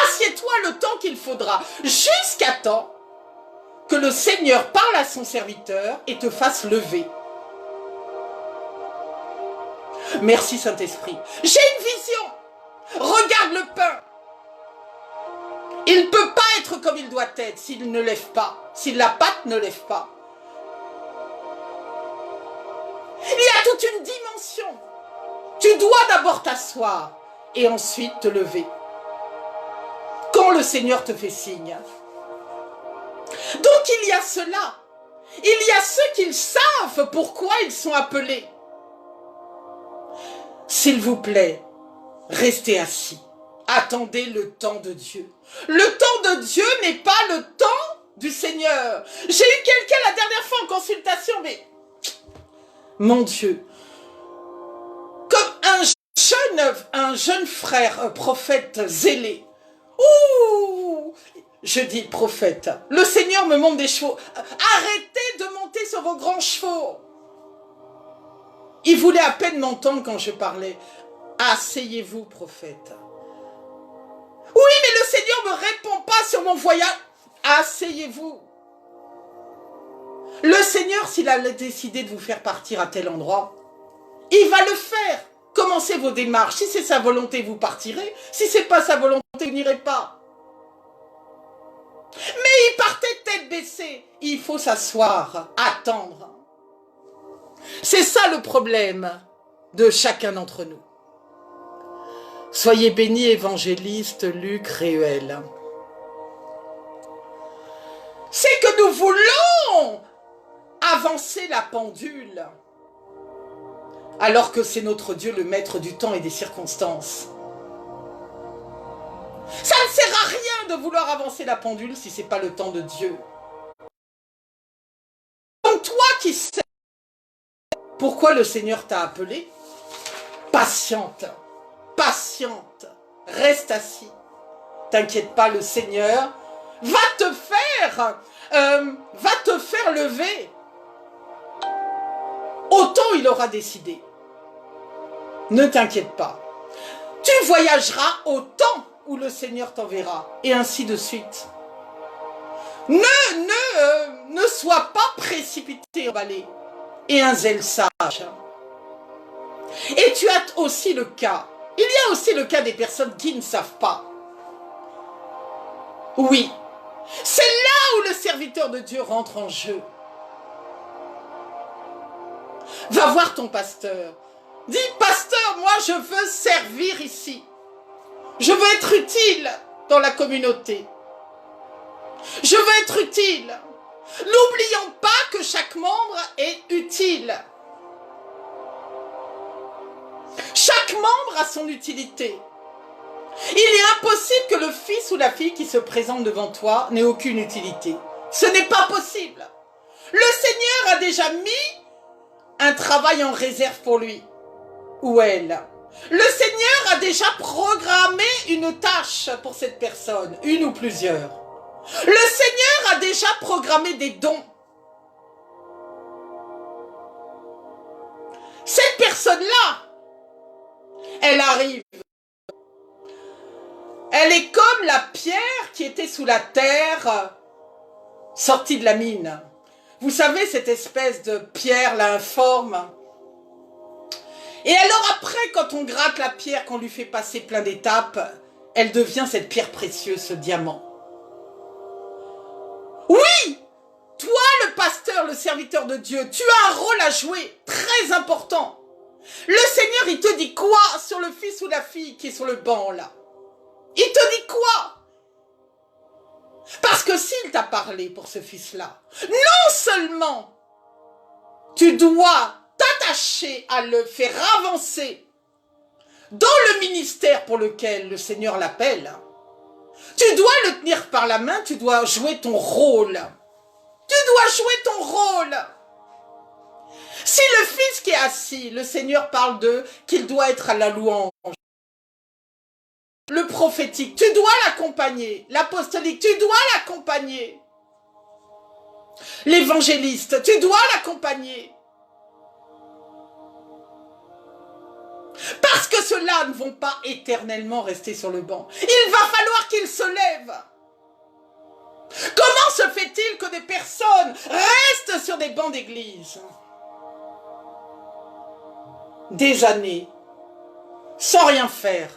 S1: Assieds-toi le temps qu'il faudra, jusqu'à temps que le Seigneur parle à son serviteur et te fasse lever. Merci Saint-Esprit. J'ai une vision. Regarde le pain. Il ne peut pas être comme il doit être s'il ne lève pas, si la pâte ne lève pas. Il y a toute une dimension. Tu dois d'abord t'asseoir et ensuite te lever. Quand le Seigneur te fait signe. Donc il y a cela. Il y a ceux qui savent pourquoi ils sont appelés. S'il vous plaît, restez assis. Attendez le temps de Dieu. Le temps de Dieu n'est pas le temps du Seigneur. J'ai eu quelqu'un la dernière fois en consultation, mais mon Dieu, comme un jeune frère, prophète zélé. Ouh, je dis prophète, le Seigneur me montre des chevaux. Arrêtez de monter sur vos grands chevaux. Il voulait à peine m'entendre quand je parlais. Asseyez-vous, prophète. Oui, mais le Seigneur ne me répond pas sur mon voyage. Asseyez-vous. Le Seigneur, s'il a décidé de vous faire partir à tel endroit, il va le faire. Commencez vos démarches. Si c'est sa volonté, vous partirez. Si ce n'est pas sa volonté, vous n'irez pas. Mais il partait tête baissée. Il faut s'asseoir, attendre. C'est ça le problème de chacun d'entre nous. Soyez bénis, évangéliste Luc Réuel. C'est que nous voulons avancer la pendule, alors que c'est notre Dieu le maître du temps et des circonstances. Ça ne sert à rien de vouloir avancer la pendule si ce n'est pas le temps de Dieu. Donc toi qui sais pourquoi le Seigneur t'a appelé, patiente, patiente, reste assis. T'inquiète pas, le Seigneur va te faire lever. Autant il aura décidé. Ne t'inquiète pas. Tu voyageras au temps où le Seigneur t'enverra. Et ainsi de suite. Ne sois pas précipité, emballé. Et un zèle sage. Et tu as aussi le cas. Il y a aussi le cas des personnes qui ne savent pas. Oui. C'est là où le serviteur de Dieu rentre en jeu. Va voir ton pasteur. Dis, pasteur, moi je veux servir ici. Je veux être utile dans la communauté. Je veux être utile. N'oublions pas que chaque membre est utile. Chaque membre a son utilité. Il est impossible que le fils ou la fille qui se présente devant toi n'ait aucune utilité. Ce n'est pas possible. Le Seigneur a déjà mis un travail en réserve pour lui ou elle. Le Seigneur a déjà programmé une tâche pour cette personne, une ou plusieurs. Le Seigneur a déjà programmé des dons. Cette personne-là, elle arrive. Elle est comme la pierre qui était sous la terre, sortie de la mine. Vous savez, cette espèce de pierre là informe. Et alors après, quand on gratte la pierre, qu'on lui fait passer plein d'étapes, elle devient cette pierre précieuse, ce diamant. Oui, toi le pasteur, le serviteur de Dieu, tu as un rôle à jouer très important. Le Seigneur, il te dit quoi sur le fils ou la fille qui est sur le banc là? Il te dit quoi? Parce que s'il t'a parlé pour ce fils-là, non seulement tu dois t'attacher à le faire avancer dans le ministère pour lequel le Seigneur l'appelle, tu dois le tenir par la main, tu dois jouer ton rôle. Tu dois jouer ton rôle. Si le fils qui est assis, le Seigneur parle qu'il doit être à la louange, le prophétique, tu dois l'accompagner. L'apostolique, tu dois l'accompagner. L'évangéliste, tu dois l'accompagner. Parce que ceux-là ne vont pas éternellement rester sur le banc. Il va falloir qu'ils se lèvent. Comment se fait-il que des personnes restent sur des bancs d'église des années sans rien faire?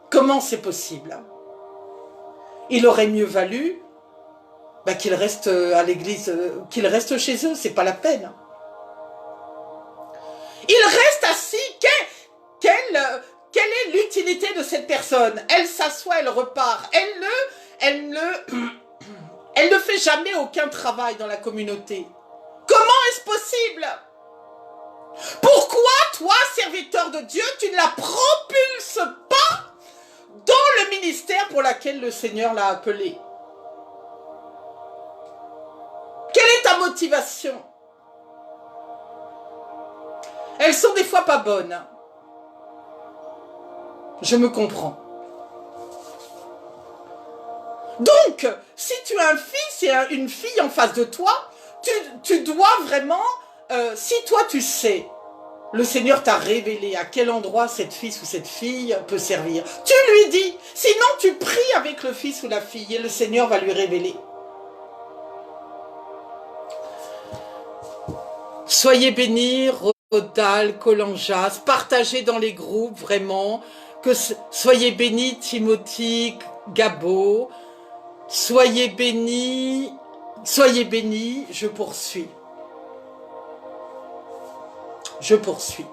S1: Comment c'est possible? Il aurait mieux valu qu'ils restent à l'église, qu'ils restent chez eux, c'est pas la peine. Ils restent assis. Quelle est l'utilité de cette personne? Elle s'assoit, elle repart. Elle ne fait jamais aucun travail dans la communauté. Comment est-ce possible? Pourquoi, toi, serviteur de Dieu, tu ne la propulses pas dans le ministère pour lequel le Seigneur l'a appelé? Quelle est ta motivation? Elles sont des fois pas bonnes. Je me comprends. Donc, si tu as un fils et une fille en face de toi, tu dois vraiment, si toi tu sais le Seigneur t'a révélé à quel endroit cette fils ou cette fille peut servir. Tu lui dis, sinon tu pries avec le fils ou la fille et le Seigneur va lui révéler. Soyez bénis, Rodal, Colanjas, partagez dans les groupes vraiment, soyez bénis Timothy, Gabo, soyez bénis, je poursuis. Je poursuis.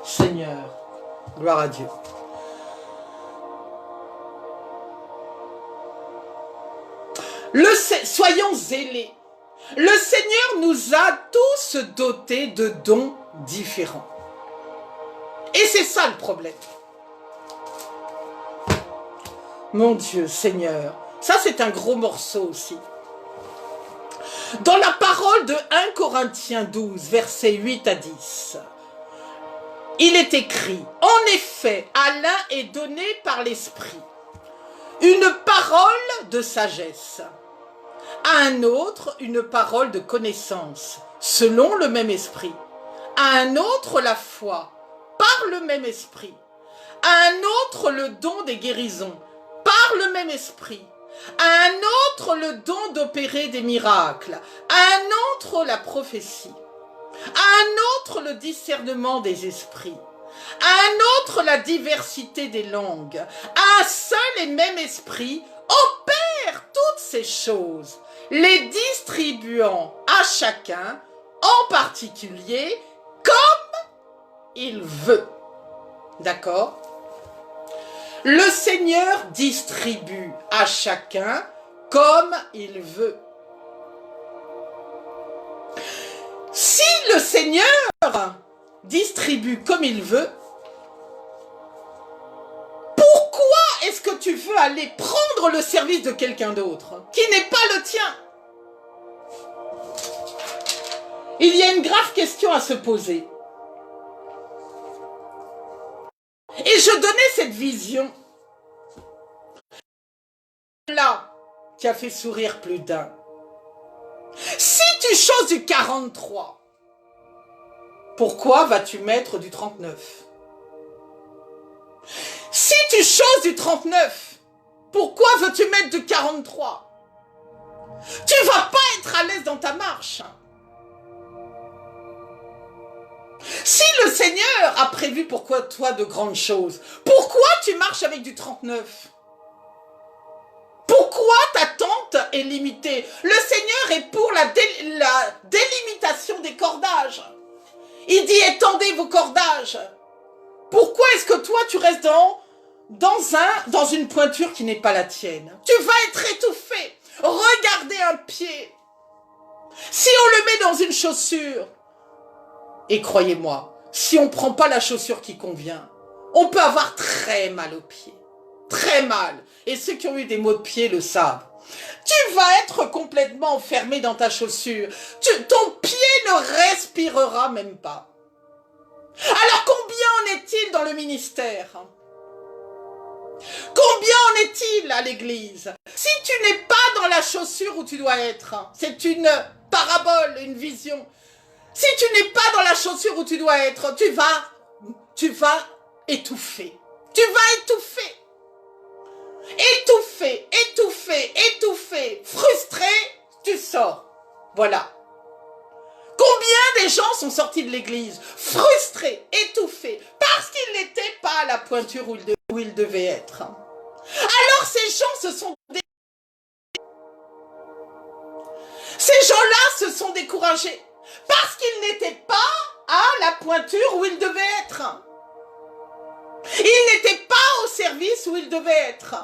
S1: Seigneur, gloire à Dieu. Soyons zélés. Le Seigneur nous a tous dotés de dons différents. Et c'est ça le problème. Mon Dieu, Seigneur. Ça, c'est un gros morceau aussi. Dans la parole de 1 Corinthiens 12, versets 8 à 10, il est écrit, « En effet, à l'un est donné par l'Esprit une parole de sagesse, à un autre une parole de connaissance, selon le même esprit, à un autre la foi, par le même esprit, à un autre le don des guérisons, par le même esprit, à un autre le don d'opérer des miracles, à un autre la prophétie, à un autre le discernement des esprits, à un autre la diversité des langues, à un seul et même esprit opère toutes ces choses, les distribuant à chacun en particulier comme il veut. D'accord ? Le Seigneur distribue à chacun comme il veut. Si le Seigneur distribue comme il veut, pourquoi est-ce que tu veux aller prendre le service de quelqu'un d'autre qui n'est pas le tien? Il y a une grave question à se poser. Et je donnais cette vision là qui a fait sourire plus d'un. Si tu choses du 43, pourquoi vas-tu mettre du 39? Si tu choses du 39, pourquoi veux-tu mettre du 43? Tu vas pas être à l'aise dans ta marche. Si le Seigneur a prévu pour toi de grandes choses, pourquoi tu marches avec du 39? Pourquoi ta tente est limitée? Le Seigneur est pour la délimitation des cordages. Il dit étendez vos cordages. Pourquoi est-ce que toi tu restes dans une pointure qui n'est pas la tienne? Tu vas être étouffé. Regardez un pied. Si on le met dans une chaussure, et croyez-moi, si on ne prend pas la chaussure qui convient, on peut avoir très mal aux pieds. Très mal. Et ceux qui ont eu des maux de pied le savent. Tu vas être complètement enfermé dans ta chaussure. Ton pied ne respirera même pas. Alors combien en est-il dans le ministère? Combien en est-il à l'église? Si tu n'es pas dans la chaussure où tu dois être, c'est une parabole, une vision. Si tu n'es pas dans la chaussure où tu dois être, tu vas étouffer. Tu vas étouffer. Étouffé, étouffé, étouffé, frustré, tu sors. Voilà. Combien de gens sont sortis de l'église frustrés, étouffés, parce qu'ils n'étaient pas à la pointure où ils devaient être. Alors ces gens ces gens-là se sont découragés, parce qu'ils n'étaient pas à la pointure où ils devaient être. Ils n'étaient pas au service où ils devaient être.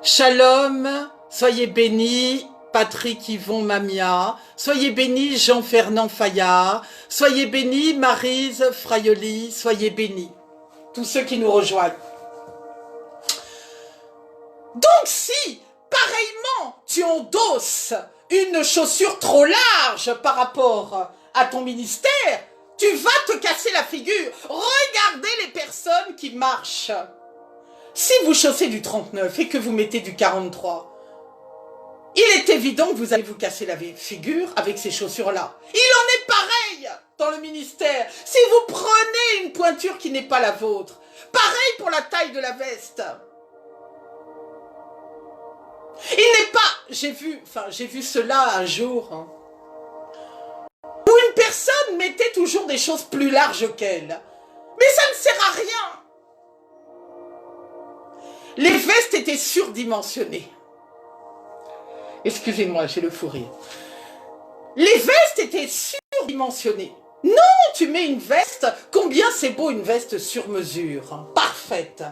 S1: Shalom, soyez bénis, Patrick Yvon Mamia, soyez bénis Jean-Fernand Fayard, soyez bénis Maryse Fraioli, soyez bénis, tous ceux qui nous rejoignent. Donc si, pareillement, tu endosses une chaussure trop large par rapport à ton ministère, tu vas te casser la figure. Regardez les personnes qui marchent. Si vous chaussez du 39 et que vous mettez du 43, il est évident que vous allez vous casser la figure avec ces chaussures-là. Il en est pareil pareil dans le ministère. Si vous prenez une pointure qui n'est pas la vôtre, pareil pour la taille de la veste. Il n'est pas, j'ai vu cela un jour, hein, où une personne mettait toujours des choses plus larges qu'elle. Mais ça ne sert à rien. Les vestes étaient surdimensionnées. Excusez-moi, j'ai le fou rire. Les vestes étaient surdimensionnées. Non, tu mets une veste, combien c'est beau une veste sur mesure, hein, parfaite.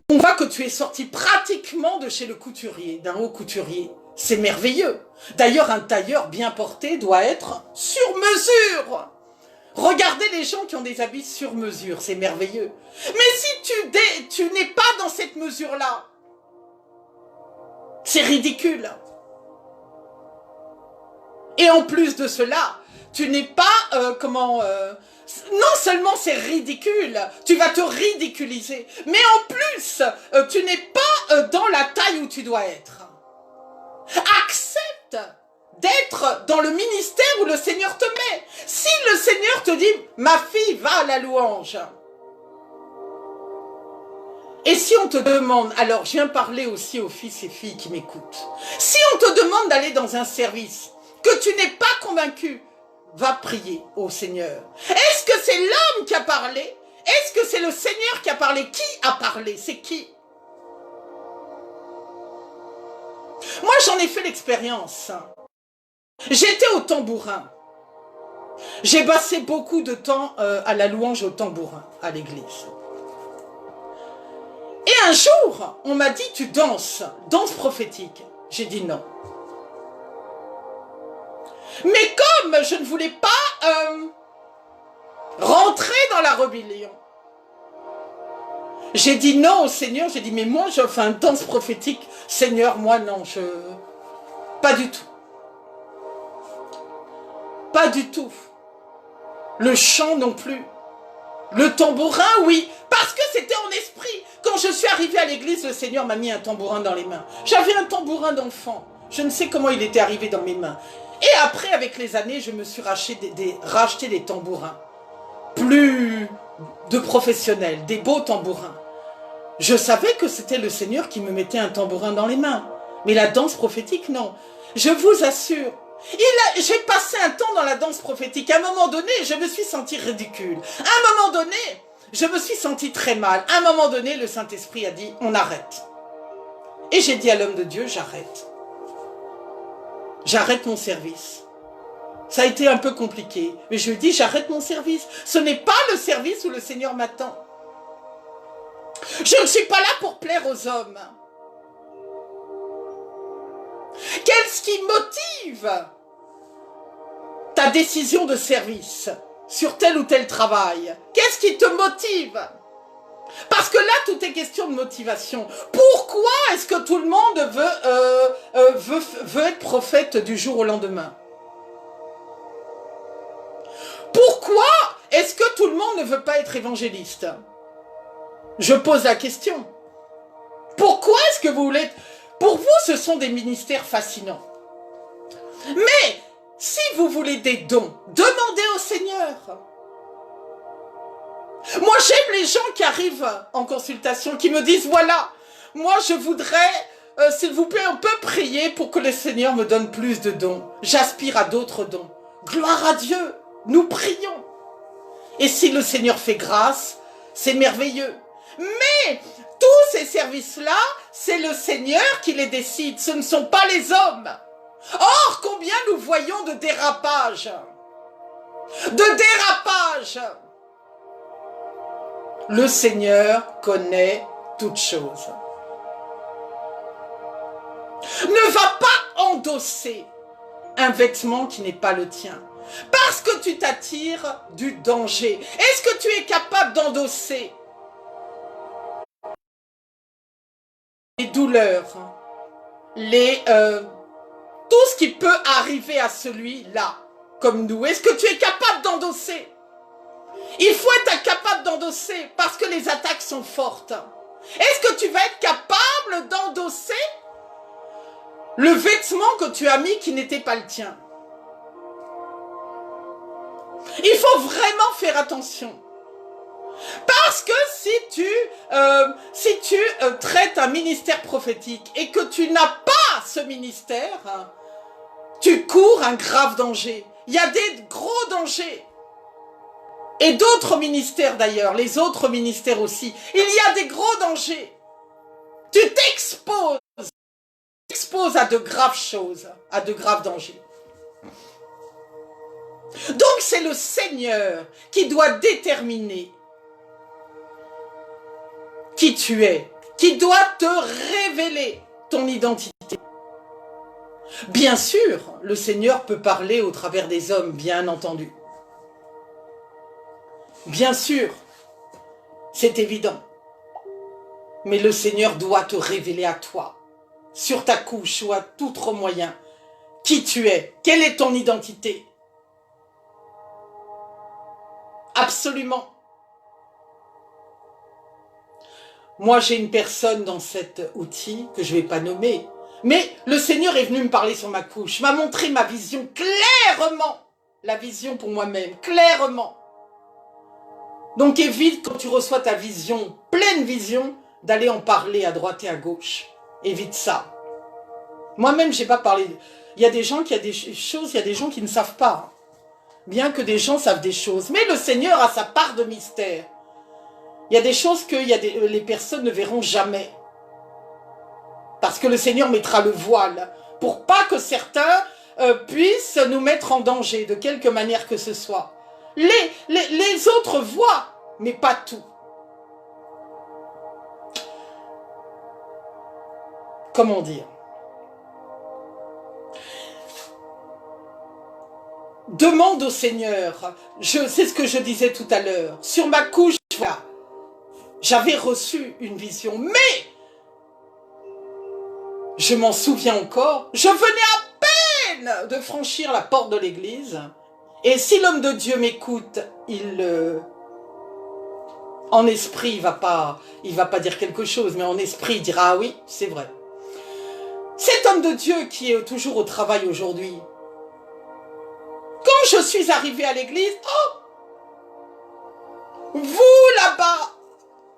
S1: On voit que tu es sorti pratiquement de chez le couturier, d'un haut couturier. C'est merveilleux. D'ailleurs, un tailleur bien porté doit être sur mesure. Regardez les gens qui ont des habits sur mesure, c'est merveilleux. Mais si tu n'es pas dans cette mesure-là, c'est ridicule. Et en plus de cela, tu n'es pas, non seulement c'est ridicule, tu vas te ridiculiser, mais en plus, tu n'es pas dans la taille où tu dois être. Accepte d'être dans le ministère où le Seigneur te met. Si le Seigneur te dit, ma fille, va à la louange. Et si on te demande, alors je viens parler aussi aux fils et filles qui m'écoutent, si on te demande d'aller dans un service que tu n'es pas convaincu, va prier au Seigneur. Est-ce que c'est l'homme qui a parlé? Est-ce que c'est le Seigneur qui a parlé? Qui a parlé? C'est qui? Moi, j'en ai fait l'expérience. J'étais au tambourin. J'ai passé beaucoup de temps à la louange au tambourin, à l'église. Et un jour, on m'a dit, tu danses, danse prophétique. J'ai dit non. Mais comme je ne voulais pas rentrer dans la rébellion, j'ai dit non au Seigneur. J'ai dit, mais moi, je fais un danse prophétique. Seigneur, moi, non, pas du tout. Pas du tout. Le chant non plus. Le tambourin, oui. Parce que c'était en esprit. Quand je suis arrivée à l'église, le Seigneur m'a mis un tambourin dans les mains. J'avais un tambourin d'enfant. Je ne sais comment il était arrivé dans mes mains. Et après, avec les années, je me suis racheté des tambourins. Plus de professionnels, des beaux tambourins. Je savais que c'était le Seigneur qui me mettait un tambourin dans les mains. Mais la danse prophétique, non. Je vous assure. J'ai passé un temps dans la danse prophétique. À un moment donné, je me suis sentie ridicule. À un moment donné, je me suis sentie très mal. À un moment donné, le Saint-Esprit a dit, on arrête. Et j'ai dit à l'homme de Dieu, j'arrête. J'arrête mon service. Ça a été un peu compliqué. Mais je lui ai dit, j'arrête mon service. Ce n'est pas le service où le Seigneur m'attend. Je ne suis pas là pour plaire aux hommes. Qu'est-ce qui motive ta décision de service sur tel ou tel travail? Qu'est-ce qui te motive? Parce que là, tout est question de motivation. Pourquoi est-ce que tout le monde veut être prophète du jour au lendemain? Pourquoi est-ce que tout le monde ne veut pas être évangéliste? Je pose la question. Pourquoi est-ce que vous voulez être... Pour vous, ce sont des ministères fascinants. Mais, si vous voulez des dons, demandez au Seigneur. Moi, j'aime les gens qui arrivent en consultation, qui me disent, voilà, moi, je voudrais, s'il vous plaît, on peut prier pour que le Seigneur me donne plus de dons. J'aspire à d'autres dons. Gloire à Dieu, nous prions. Et si le Seigneur fait grâce, c'est merveilleux. Mais tous ces services-là, c'est le Seigneur qui les décide, ce ne sont pas les hommes. Or, combien nous voyons de dérapages. De dérapages. Le Seigneur connaît toutes choses. Ne va pas endosser un vêtement qui n'est pas le tien. Parce que tu t'attires du danger. Est-ce que tu es capable d'endosser les douleurs, tout ce qui peut arriver à celui-là, comme nous? Est-ce que tu es capable d'endosser? Il faut être capable d'endosser parce que les attaques sont fortes. Est-ce que tu vas être capable d'endosser le vêtement que tu as mis qui n'était pas le tien? Il faut vraiment faire attention. Parce que si tu traites un ministère prophétique et que tu n'as pas ce ministère, tu cours un grave danger. Il y a des gros dangers. Et d'autres ministères d'ailleurs, les autres ministères aussi. Il y a des gros dangers. Tu t'exposes à de graves choses, à de graves dangers. Donc c'est le Seigneur qui doit déterminer qui tu es, qui doit te révéler ton identité. Bien sûr, le Seigneur peut parler au travers des hommes, bien entendu. Bien sûr, c'est évident. Mais le Seigneur doit te révéler à toi, sur ta couche ou à tout autre moyen, qui tu es, quelle est ton identité. Absolument. Moi, j'ai une personne dans cet outil que je ne vais pas nommer, mais le Seigneur est venu me parler sur ma couche, m'a montré ma vision clairement, la vision pour moi-même, clairement. Donc évite quand tu reçois ta vision, pleine vision, d'aller en parler à droite et à gauche. Évite ça. Moi-même, je n'ai pas parlé. Il y a des gens qui ont des choses, il y a des gens qui ne savent pas. Bien que des gens savent des choses. Mais le Seigneur a sa part de mystère. Il y a des choses que les personnes ne verront jamais. Parce que le Seigneur mettra le voile. Pour pas que certains puissent nous mettre en danger, de quelque manière que ce soit. Les autres voient, mais pas tout. Comment dire? Demande au Seigneur. C'est ce que je disais tout à l'heure. Sur ma couche, voilà. J'avais reçu une vision, mais je m'en souviens encore, je venais à peine de franchir la porte de l'église, et si l'homme de Dieu m'écoute, en esprit, il va pas dire quelque chose, mais en esprit, il dira, ah oui, c'est vrai. Cet homme de Dieu qui est toujours au travail aujourd'hui, quand je suis arrivée à l'église, oh, vous là-bas,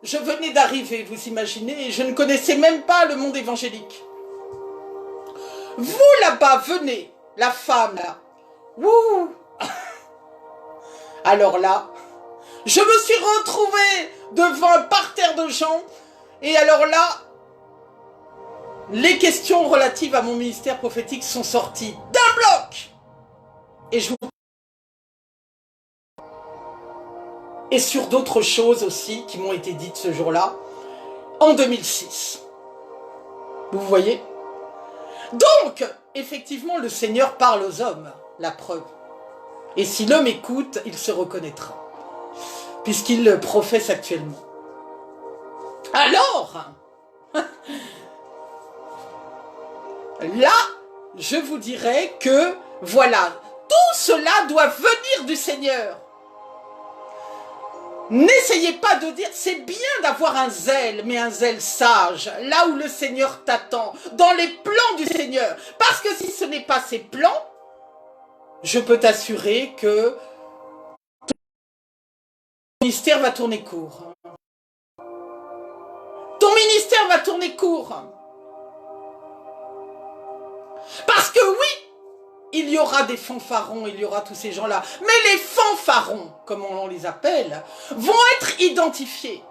S1: je venais d'arriver, vous imaginez, je ne connaissais même pas le monde évangélique. Vous là-bas, venez, la femme là. Wouh. Alors là, je me suis retrouvée devant un parterre de gens. Et alors là, les questions relatives à mon ministère prophétique sont sorties d'un bloc. Et sur d'autres choses aussi qui m'ont été dites ce jour-là, en 2006. Vous voyez? Donc, effectivement, le Seigneur parle aux hommes, la preuve. Et si l'homme écoute, il se reconnaîtra, puisqu'il le professe actuellement. Alors, là, je vous dirais que, voilà, tout cela doit venir du Seigneur. N'essayez pas de dire, c'est bien d'avoir un zèle, mais un zèle sage, là où le Seigneur t'attend, dans les plans du Seigneur. Parce que si ce n'est pas ses plans, je peux t'assurer que ton ministère va tourner court. Ton ministère va tourner court. Parce que oui, il y aura des fanfarons, il y aura tous ces gens-là. Mais les fanfarons, comme on les appelle, vont être identifiés.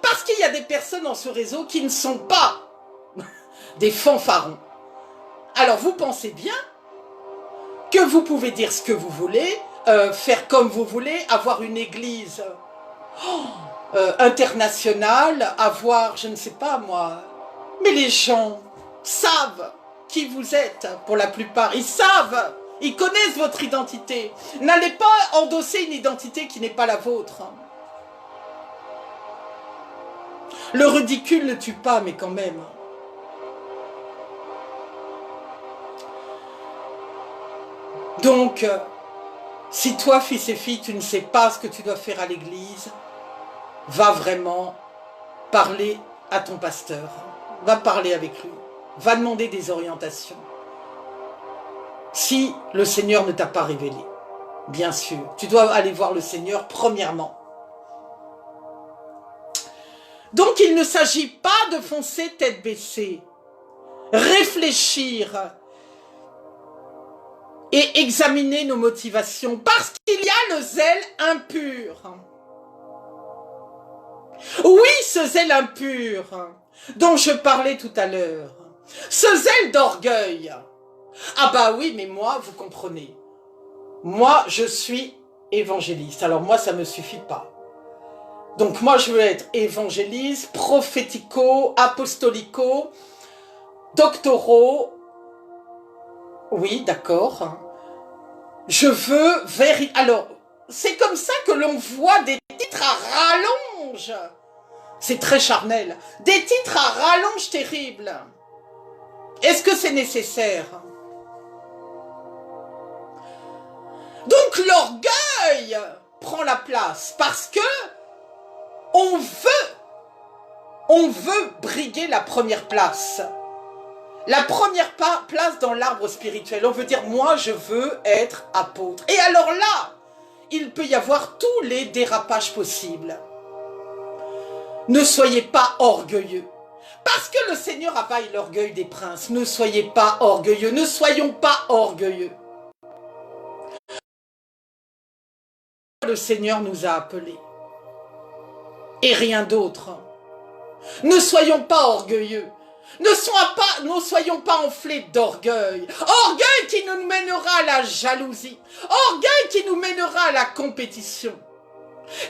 S1: Parce qu'il y a des personnes dans ce réseau qui ne sont pas des fanfarons. Alors vous pensez bien que vous pouvez dire ce que vous voulez, faire comme vous voulez, avoir une église internationale, avoir, je ne sais pas moi, mais les gens savent qui vous êtes pour la plupart, ils savent, ils connaissent votre identité. N'allez pas endosser une identité qui n'est pas la vôtre. Le ridicule ne tue pas, mais quand même. Donc, si toi, fils et filles, tu ne sais pas ce que tu dois faire à l'église, va vraiment parler à ton pasteur. Va parler avec lui. Va demander des orientations. Si le Seigneur ne t'a pas révélé. Bien sûr, tu dois aller voir le Seigneur premièrement. Donc il ne s'agit pas de foncer tête baissée, réfléchir et examiner nos motivations parce qu'il y a le zèle impur. Oui, ce zèle impur dont je parlais tout à l'heure, ce zèle d'orgueil. Ah bah oui, mais moi, vous comprenez, moi je suis évangéliste, alors moi ça ne me suffit pas. Donc moi je veux être évangéliste, prophético, apostolico, doctoraux, oui d'accord. Je veux alors c'est comme ça que l'on voit des titres à rallonge. C'est très charnel. Des titres à rallonge terribles. Est-ce que c'est nécessaire? Donc l'orgueil prend la place parce que on veut briguer la première place. La première place dans l'arbre spirituel. On veut dire, moi, je veux être apôtre. Et alors là, il peut y avoir tous les dérapages possibles. Ne soyez pas orgueilleux. Parce que le Seigneur abaille l'orgueil des princes. Ne soyez pas orgueilleux. Ne soyons pas orgueilleux. Le Seigneur nous a appelés. Et rien d'autre. Ne soyons pas orgueilleux. Ne soyons pas enflés d'orgueil. Orgueil qui nous mènera à la jalousie. Orgueil qui nous mènera à la compétition.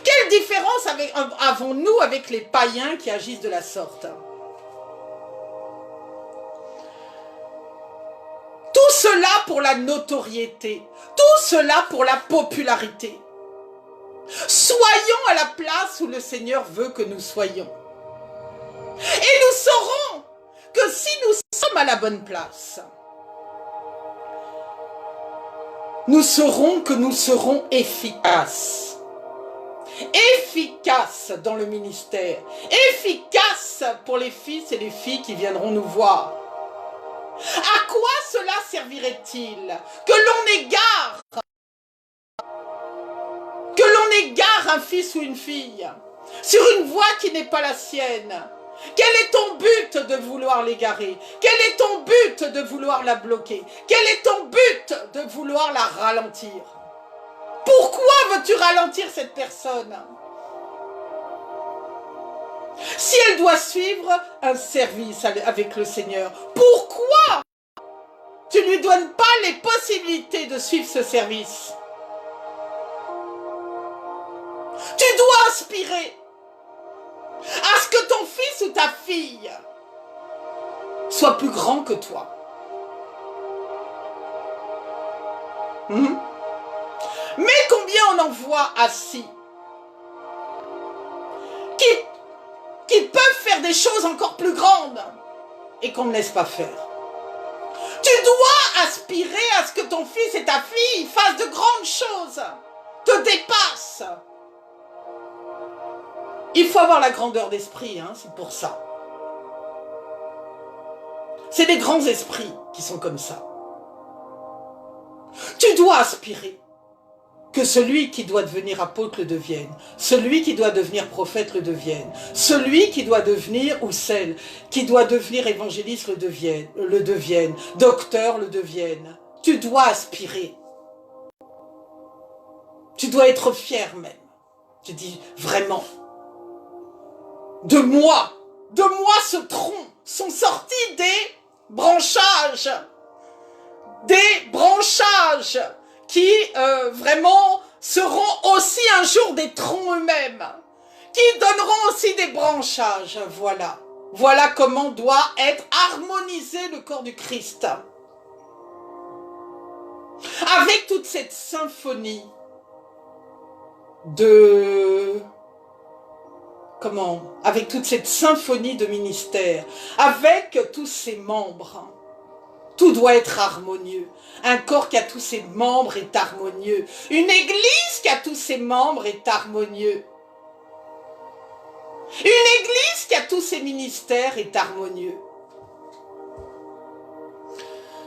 S1: Quelle différence avons-nous avec les païens qui agissent de la sorte? Tout cela pour la notoriété. Tout cela pour la popularité. Soyons à la place où le Seigneur veut que nous soyons. Et nous saurons que si nous sommes à la bonne place, nous saurons que nous serons efficaces. Efficaces dans le ministère. Efficaces pour les fils et les filles qui viendront nous voir. À quoi cela servirait-il que l'on égare un fils ou une fille sur une voie qui n'est pas la sienne? Quel est ton but de vouloir l'égarer? Quel est ton but de vouloir la bloquer? Quel est ton but de vouloir la ralentir? Pourquoi veux-tu ralentir cette personne? Si elle doit suivre un service avec le Seigneur, pourquoi tu ne lui donnes pas les possibilités de suivre ce service? Tu dois aspirer à ce que ton fils ou ta fille soit plus grand que toi. Mais combien on en voit assis qui peuvent faire des choses encore plus grandes et qu'on ne laisse pas faire. Tu dois aspirer à ce que ton fils et ta fille fassent de grandes choses, te dépassent. Il faut avoir la grandeur d'esprit, c'est pour ça. C'est les grands esprits qui sont comme ça. Tu dois aspirer que celui qui doit devenir apôtre le devienne, celui qui doit devenir prophète le devienne, celui qui doit devenir, ou celle qui doit devenir évangéliste le devienne, docteur le devienne. Tu dois aspirer. Tu dois être fier même. Tu dis vraiment, de moi ce tronc sont sortis des branchages qui vraiment seront aussi un jour des troncs eux-mêmes, qui donneront aussi des branchages. Voilà comment doit être harmonisé le corps du Christ. Avec toute cette symphonie avec toute cette symphonie de ministère, avec tous ses membres, tout doit être harmonieux. Un corps qui a tous ses membres est harmonieux. Une église qui a tous ses membres est harmonieux. Une église qui a tous ses ministères est harmonieux.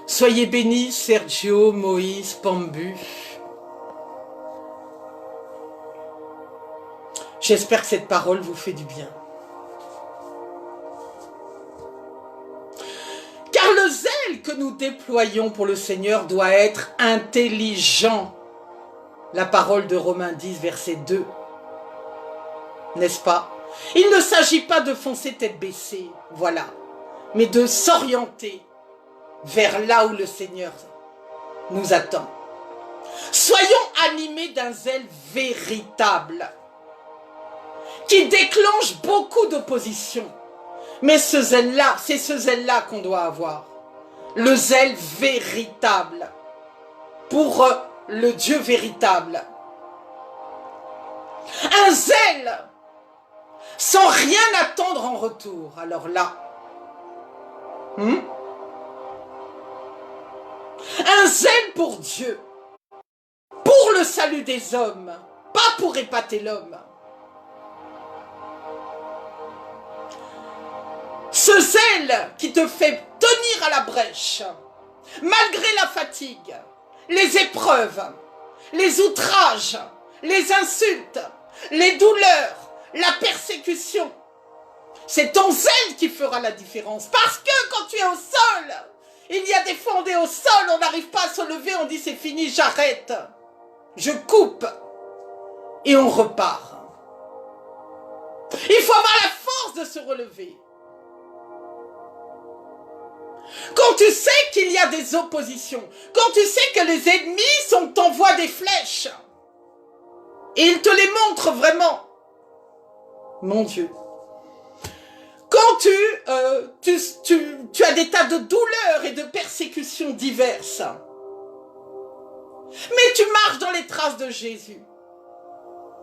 S1: Soyez bénis, Sergio, Moïse, Pambu. J'espère que cette parole vous fait du bien. Car le zèle que nous déployons pour le Seigneur doit être intelligent. La parole de Romains 10, verset 2. N'est-ce pas? Il ne s'agit pas de foncer tête baissée, voilà, mais de s'orienter vers là où le Seigneur nous attend. Soyons animés d'un zèle véritable qui déclenche beaucoup d'opposition. Mais ce zèle-là, c'est ce zèle-là qu'on doit avoir. Le zèle véritable pour le Dieu véritable. Un zèle sans rien attendre en retour. Alors là, un zèle pour Dieu, pour le salut des hommes, pas pour épater l'homme. Ce zèle qui te fait tenir à la brèche, malgré la fatigue, les épreuves, les outrages, les insultes, les douleurs, la persécution. C'est ton zèle qui fera la différence. Parce que quand tu es au sol, il y a des fois on est au sol, on n'arrive pas à se lever, on dit c'est fini, j'arrête. Je coupe. Et on repart. Il faut avoir la force de se relever. Quand tu sais qu'il y a des oppositions, quand tu sais que les ennemis t'envoient des flèches, et ils te les montrent vraiment, mon Dieu. Quand tu as des tas de douleurs et de persécutions diverses, mais tu marches dans les traces de Jésus.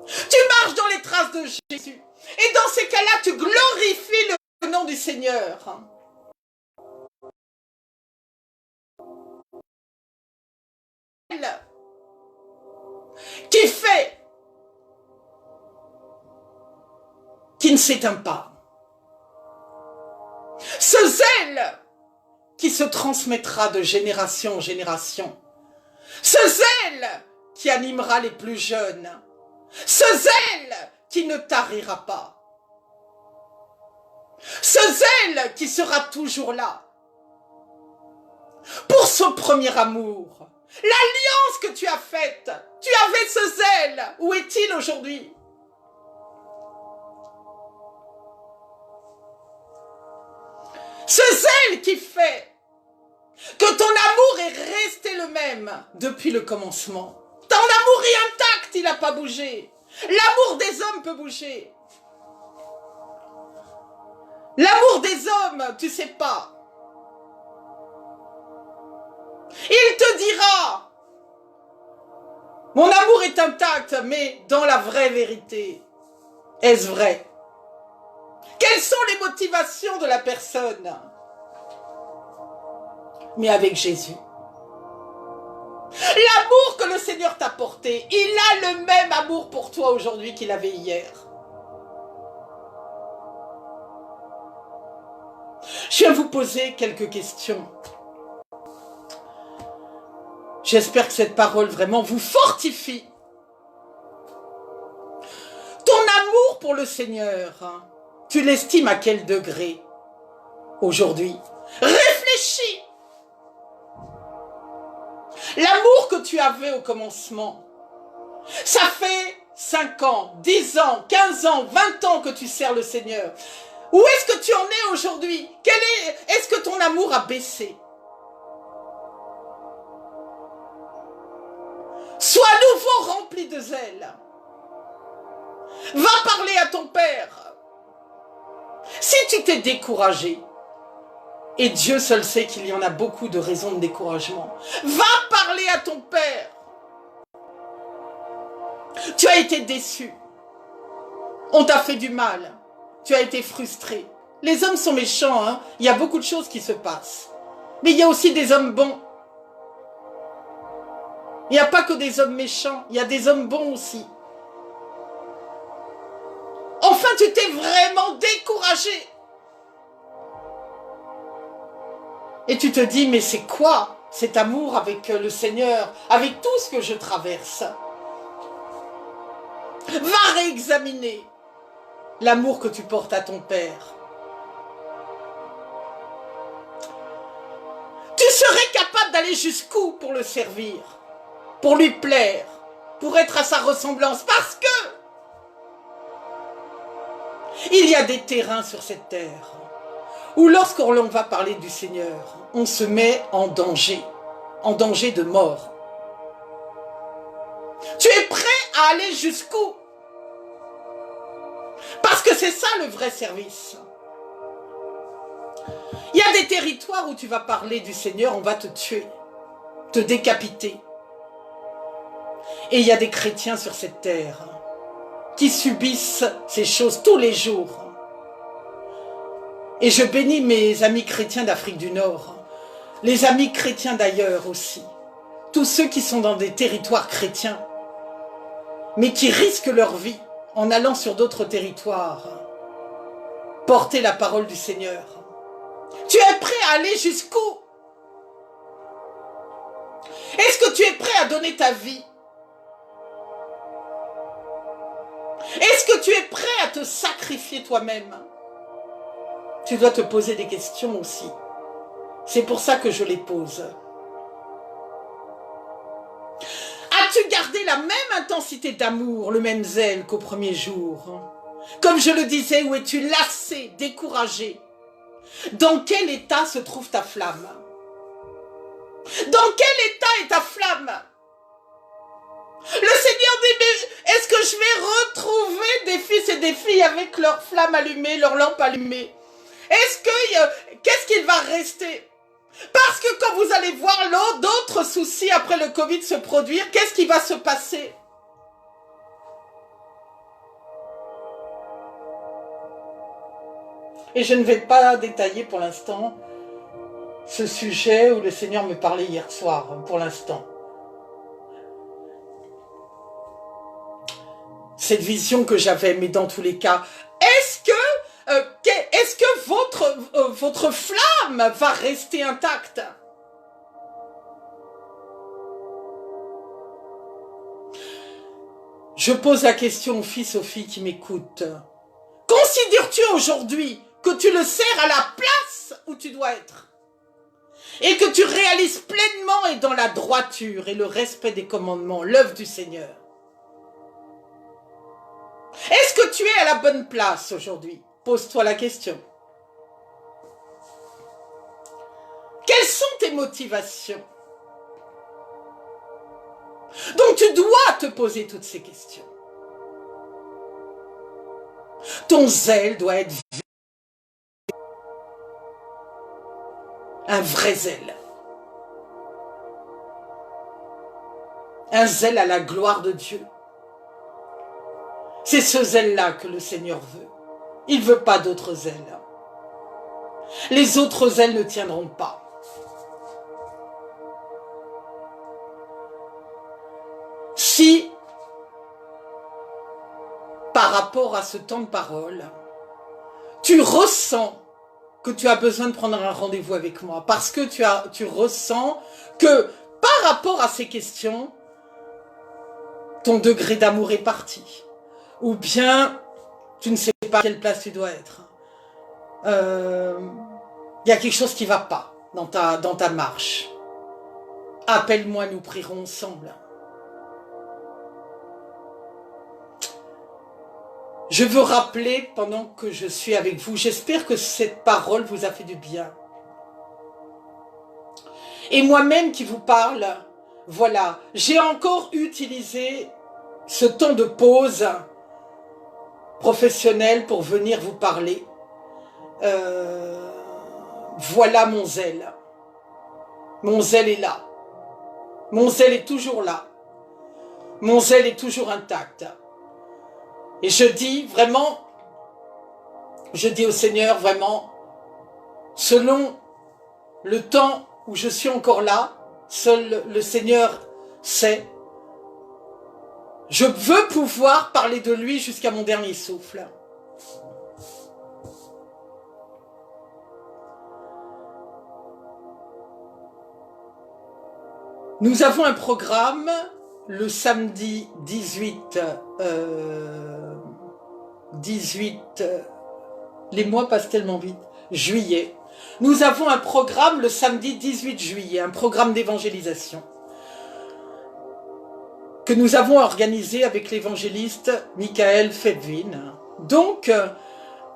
S1: Tu marches dans les traces de Jésus. Et dans ces cas-là, tu glorifies le nom du Seigneur. Qui fait, qui ne s'éteint pas. Ce zèle qui se transmettra de génération en génération. Ce zèle qui animera les plus jeunes. Ce zèle qui ne tarira pas. Ce zèle qui sera toujours là. Pour ce premier amour. L'alliance que tu as faite. Tu avais ce zèle. Où est-il aujourd'hui? Ce zèle qui fait que ton amour est resté le même depuis le commencement. Ton amour est intact, il n'a pas bougé. L'amour des hommes peut bouger. L'amour des hommes, tu sais pas. Il te dira, mon amour est intact, mais dans la vraie vérité, est-ce vrai? Quelles sont les motivations de la personne? Mais avec Jésus. L'amour que le Seigneur t'a porté, il a le même amour pour toi aujourd'hui qu'il avait hier. Je vais vous poser quelques questions. J'espère que cette parole vraiment vous fortifie. Ton amour pour le Seigneur, tu l'estimes à quel degré aujourd'hui? Réfléchis. L'amour que tu avais au commencement, ça fait 5 ans, 10 ans, 15 ans, 20 ans que tu sers le Seigneur. Où est-ce que tu en es aujourd'hui? Est-ce que ton amour a baissé? Sois à nouveau rempli de zèle. Va parler à ton Père. Si tu t'es découragé, et Dieu seul sait qu'il y en a beaucoup de raisons de découragement, va parler à ton Père. Tu as été déçu. On t'a fait du mal. Tu as été frustré. Les hommes sont méchants, hein. Il y a beaucoup de choses qui se passent. Mais il y a aussi des hommes bons. Il n'y a pas que des hommes méchants, il y a des hommes bons aussi. Enfin, tu t'es vraiment découragé. Et tu te dis, mais c'est quoi cet amour avec le Seigneur, avec tout ce que je traverse? Va réexaminer. l'amour que tu portes à ton Père. Tu serais capable d'aller jusqu'où pour le servir, pour lui plaire, pour être à sa ressemblance, parce que il y a des terrains sur cette terre où lorsqu'on va parler du Seigneur, on se met en danger de mort. Tu es prêt à aller jusqu'où? Parce que c'est ça le vrai service. Il y a des territoires où tu vas parler du Seigneur, on va te tuer, te décapiter. Et il y a des chrétiens sur cette terre qui subissent ces choses tous les jours. Et je bénis mes amis chrétiens d'Afrique du Nord, les amis chrétiens d'ailleurs aussi, tous ceux qui sont dans des territoires chrétiens, mais qui risquent leur vie en allant sur d'autres territoires, porter la parole du Seigneur. Tu es prêt à aller jusqu'où? Est-ce que tu es prêt à donner ta vie? Est-ce que tu es prêt à te sacrifier toi-même? Tu dois te poser des questions aussi. C'est pour ça que je les pose. As-tu gardé la même intensité d'amour, le même zèle qu'au premier jour? Comme je le disais, où es-tu lassé, découragé? Dans quel état se trouve ta flamme? Dans quel état est ta flamme? Le Seigneur dit, mais est-ce que je vais retrouver des fils et des filles avec leur flamme allumée, leur lampe allumée? Qu'est-ce qu'il va rester? Parce que quand vous allez voir d'autres soucis après le Covid se produire, qu'est-ce qui va se passer? Et je ne vais pas détailler pour l'instant ce sujet où le Seigneur me parlait hier soir, pour l'instant. Cette vision que j'avais, mais dans tous les cas, est-ce que votre flamme va rester intacte? Je pose la question aux fils, aux filles qui m'écoutent. Considères-tu aujourd'hui que tu le sers à la place où tu dois être? Et que tu réalises pleinement et dans la droiture et le respect des commandements, l'œuvre du Seigneur? Est-ce que tu es à la bonne place aujourd'hui? Pose-toi la question. Quelles sont tes motivations? Donc tu dois te poser toutes ces questions. Ton zèle doit être un vrai zèle. Un zèle à la gloire de Dieu. C'est ce zèle-là que le Seigneur veut. Il ne veut pas d'autres zèles. Les autres zèles ne tiendront pas. Si, par rapport à ce temps de parole, tu ressens que tu as besoin de prendre un rendez-vous avec moi, parce que tu ressens que par rapport à ces questions, ton degré d'amour est parti, ou bien tu ne sais pas à quelle place tu dois être. Il y a quelque chose qui ne va pas dans ta marche. Appelle-moi, nous prierons ensemble. Je veux rappeler pendant que je suis avec vous, j'espère que cette parole vous a fait du bien. Et moi-même qui vous parle, voilà, j'ai encore utilisé ce temps de pause professionnel pour venir vous parler. Voilà mon zèle. Mon zèle est là. Mon zèle est toujours là. Mon zèle est toujours intact. Et je dis vraiment, je dis au Seigneur vraiment, selon le temps où je suis encore là, seul le Seigneur sait, je veux pouvoir parler de lui jusqu'à mon dernier souffle. Nous avons un programme le samedi 18 18, les mois passent tellement vite, juillet, nous avons un programme le samedi 18 juillet, un programme d'évangélisation que nous avons organisé avec l'évangéliste Michael Fedvin. Donc,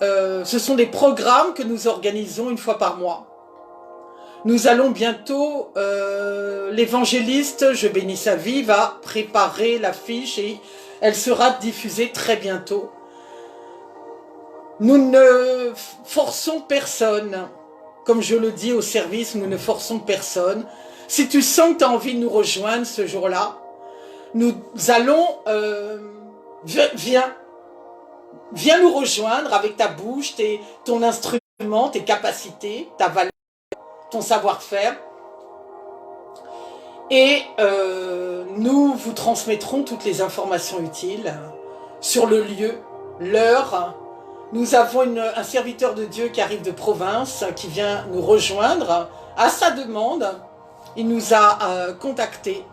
S1: ce sont des programmes que nous organisons une fois par mois. Nous allons bientôt, l'évangéliste, je bénis sa vie, va préparer l'affiche et elle sera diffusée très bientôt. Nous ne forçons personne. Comme je le dis au service, nous ne forçons personne. Si tu sens que tu as envie de nous rejoindre ce jour-là, nous allons... viens nous rejoindre avec ta bouche, ton instrument, tes capacités, ta valeur, ton savoir-faire. Et nous vous transmettrons toutes les informations utiles sur le lieu, l'heure. Nous avons un serviteur de Dieu qui arrive de province, qui vient nous rejoindre à sa demande. Il nous a contactés.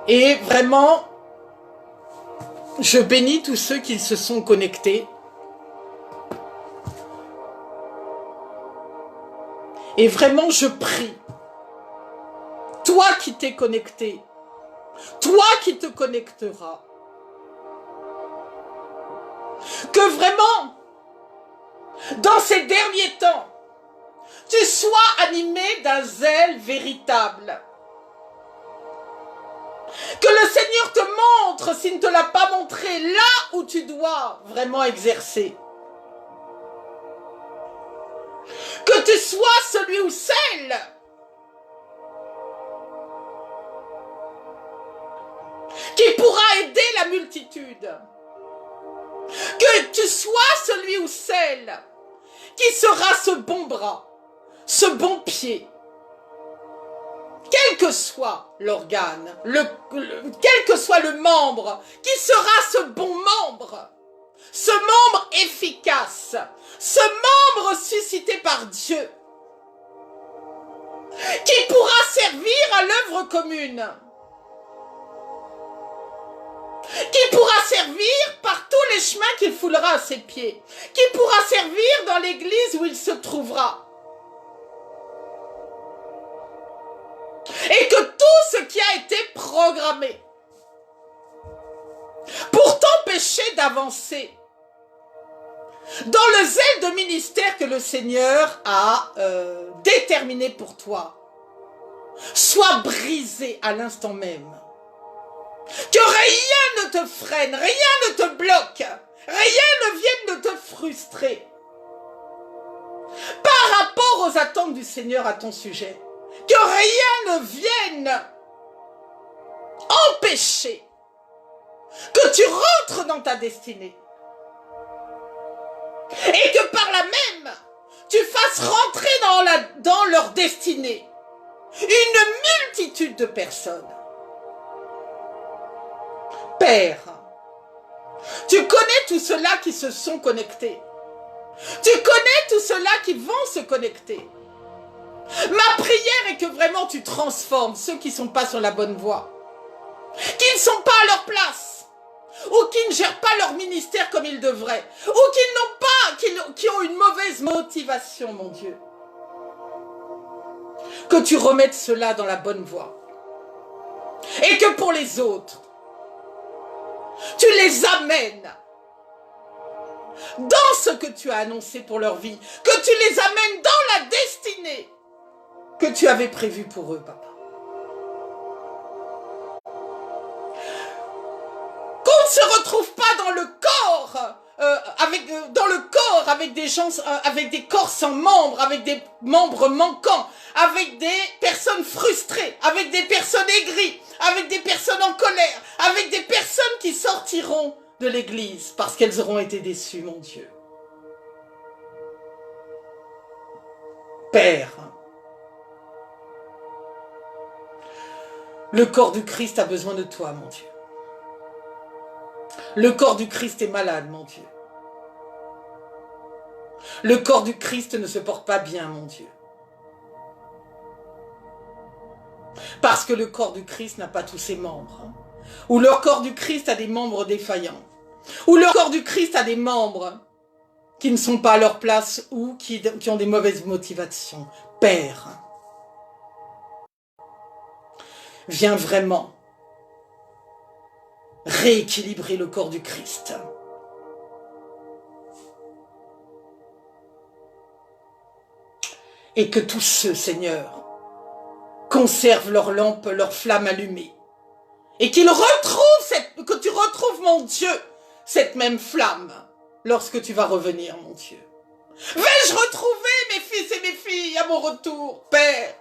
S1: Et vraiment, je bénis tous ceux qui se sont connectés. Et vraiment, je prie. Toi qui t'es connecté, toi qui te connecteras, que vraiment, dans ces derniers temps, tu sois animé d'un zèle véritable. Que le Seigneur te montre, s'il ne te l'a pas montré, là où tu dois vraiment exercer. Que tu sois celui ou celle qui pourra aider la multitude. Que tu sois celui ou celle qui sera ce bon bras, ce bon pied, quel que soit l'organe, quel que soit le membre, qui sera ce bon membre, ce membre efficace, ce membre suscité par Dieu, qui pourra servir à l'œuvre commune, qui pourra servir par tous les chemins qu'il foulera à ses pieds, qui pourra servir dans l'église où il se trouvera. Et que tout ce qui a été programmé pour t'empêcher d'avancer dans le zèle de ministère que le Seigneur a déterminé pour toi, soit brisé à l'instant même. Que rien ne te freine, rien ne te bloque, rien ne vienne de te frustrer par rapport aux attentes du Seigneur à ton sujet. Que rien ne vienne empêcher que tu rentres dans ta destinée. Et que par là même, tu fasses rentrer dans leur destinée une multitude de personnes. Père, tu connais tous ceux-là qui se sont connectés. Tu connais tous ceux-là qui vont se connecter. Ma prière est que vraiment tu transformes ceux qui ne sont pas sur la bonne voie, qui ne sont pas à leur place, ou qui ne gèrent pas leur ministère comme ils devraient, ou qui ont une mauvaise motivation, mon Dieu. Que tu remettes cela dans la bonne voie. Et que pour les autres, tu les amènes dans ce que tu as annoncé pour leur vie, que tu les amènes dans la destinée que tu avais prévu pour eux, papa. Qu'on ne se retrouve pas dans le corps, avec des gens, avec des corps sans membres, avec des membres manquants, avec des personnes frustrées, avec des personnes aigries, avec des personnes en colère, avec des personnes qui sortiront de l'église parce qu'elles auront été déçues, mon Dieu. Père, le corps du Christ a besoin de toi, mon Dieu. Le corps du Christ est malade, mon Dieu. Le corps du Christ ne se porte pas bien, mon Dieu. Parce que le corps du Christ n'a pas tous ses membres. Ou le corps du Christ a des membres défaillants. Ou le corps du Christ a des membres qui ne sont pas à leur place ou qui ont des mauvaises motivations. Père, viens vraiment rééquilibrer le corps du Christ. Et que tous ceux, Seigneur, conservent leur lampe, leur flamme allumée. Et qu'ils retrouvent, que tu retrouves, mon Dieu, cette même flamme lorsque tu vas revenir, mon Dieu. Vais-je retrouver mes fils et mes filles à mon retour, Père?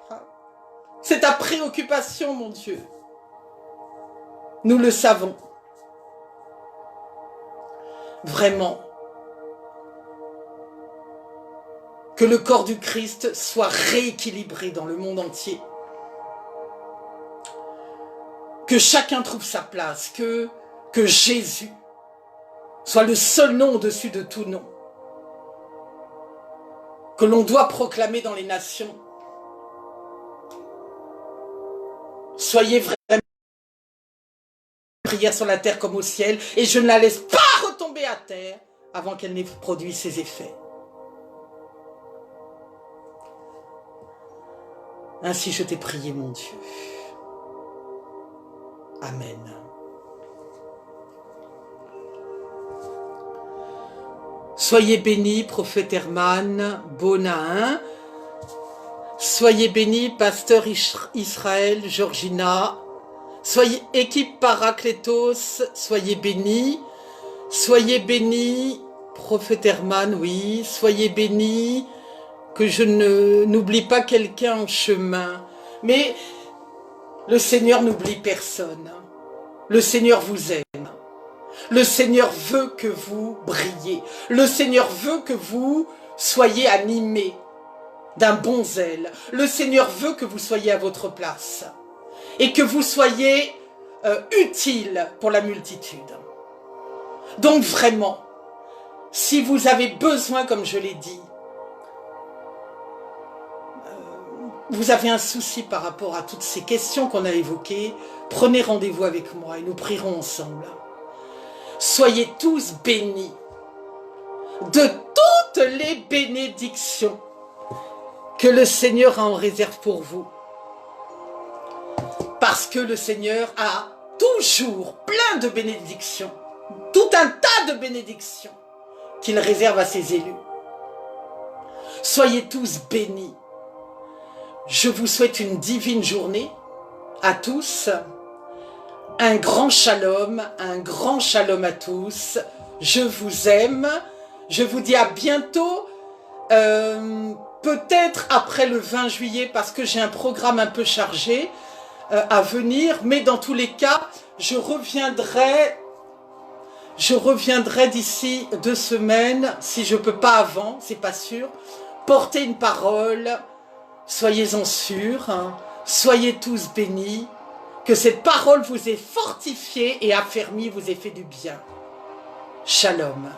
S1: C'est ta préoccupation, mon Dieu. Nous le savons. Vraiment. Que le corps du Christ soit rééquilibré dans le monde entier. Que chacun trouve sa place. Que Jésus soit le seul nom au-dessus de tout nom. Que l'on doit proclamer dans les nations. Soyez vraiment prière sur la terre comme au ciel, et je ne la laisse pas retomber à terre avant qu'elle n'ait produit ses effets. Ainsi je t'ai prié, mon Dieu. Amen. Soyez bénis, prophète Herman Bonahin. Soyez bénis, pasteur Israël Georgina. Soyez équipe Paraclétos, soyez bénis. Soyez bénis, prophète Herman, oui. Soyez bénis. Que je n'oublie pas quelqu'un en chemin. Mais le Seigneur n'oublie personne. Le Seigneur vous aime. Le Seigneur veut que vous brillez. Le Seigneur veut que vous soyez animés d'un bon zèle. Le Seigneur veut que vous soyez à votre place. Et que vous soyez utile pour la multitude. Donc vraiment, si vous avez besoin, comme je l'ai dit, vous avez un souci par rapport à toutes ces questions qu'on a évoquées, prenez rendez-vous avec moi et nous prierons ensemble. Soyez tous bénis de toutes les bénédictions que le Seigneur a en réserve pour vous. Parce que le Seigneur a toujours plein de bénédictions, tout un tas de bénédictions qu'il réserve à ses élus. Soyez tous bénis. Je vous souhaite une divine journée à tous. Un grand shalom à tous. Je vous aime. Je vous dis à bientôt. Peut-être après le 20 juillet parce que j'ai un programme un peu chargé à venir. Mais dans tous les cas, je reviendrai d'ici 2 semaines. Si je ne peux pas avant, c'est pas sûr. Porter une parole. Soyez-en sûrs, hein. Soyez tous bénis, que cette parole vous ait fortifié et affermi, vous ait fait du bien. Shalom.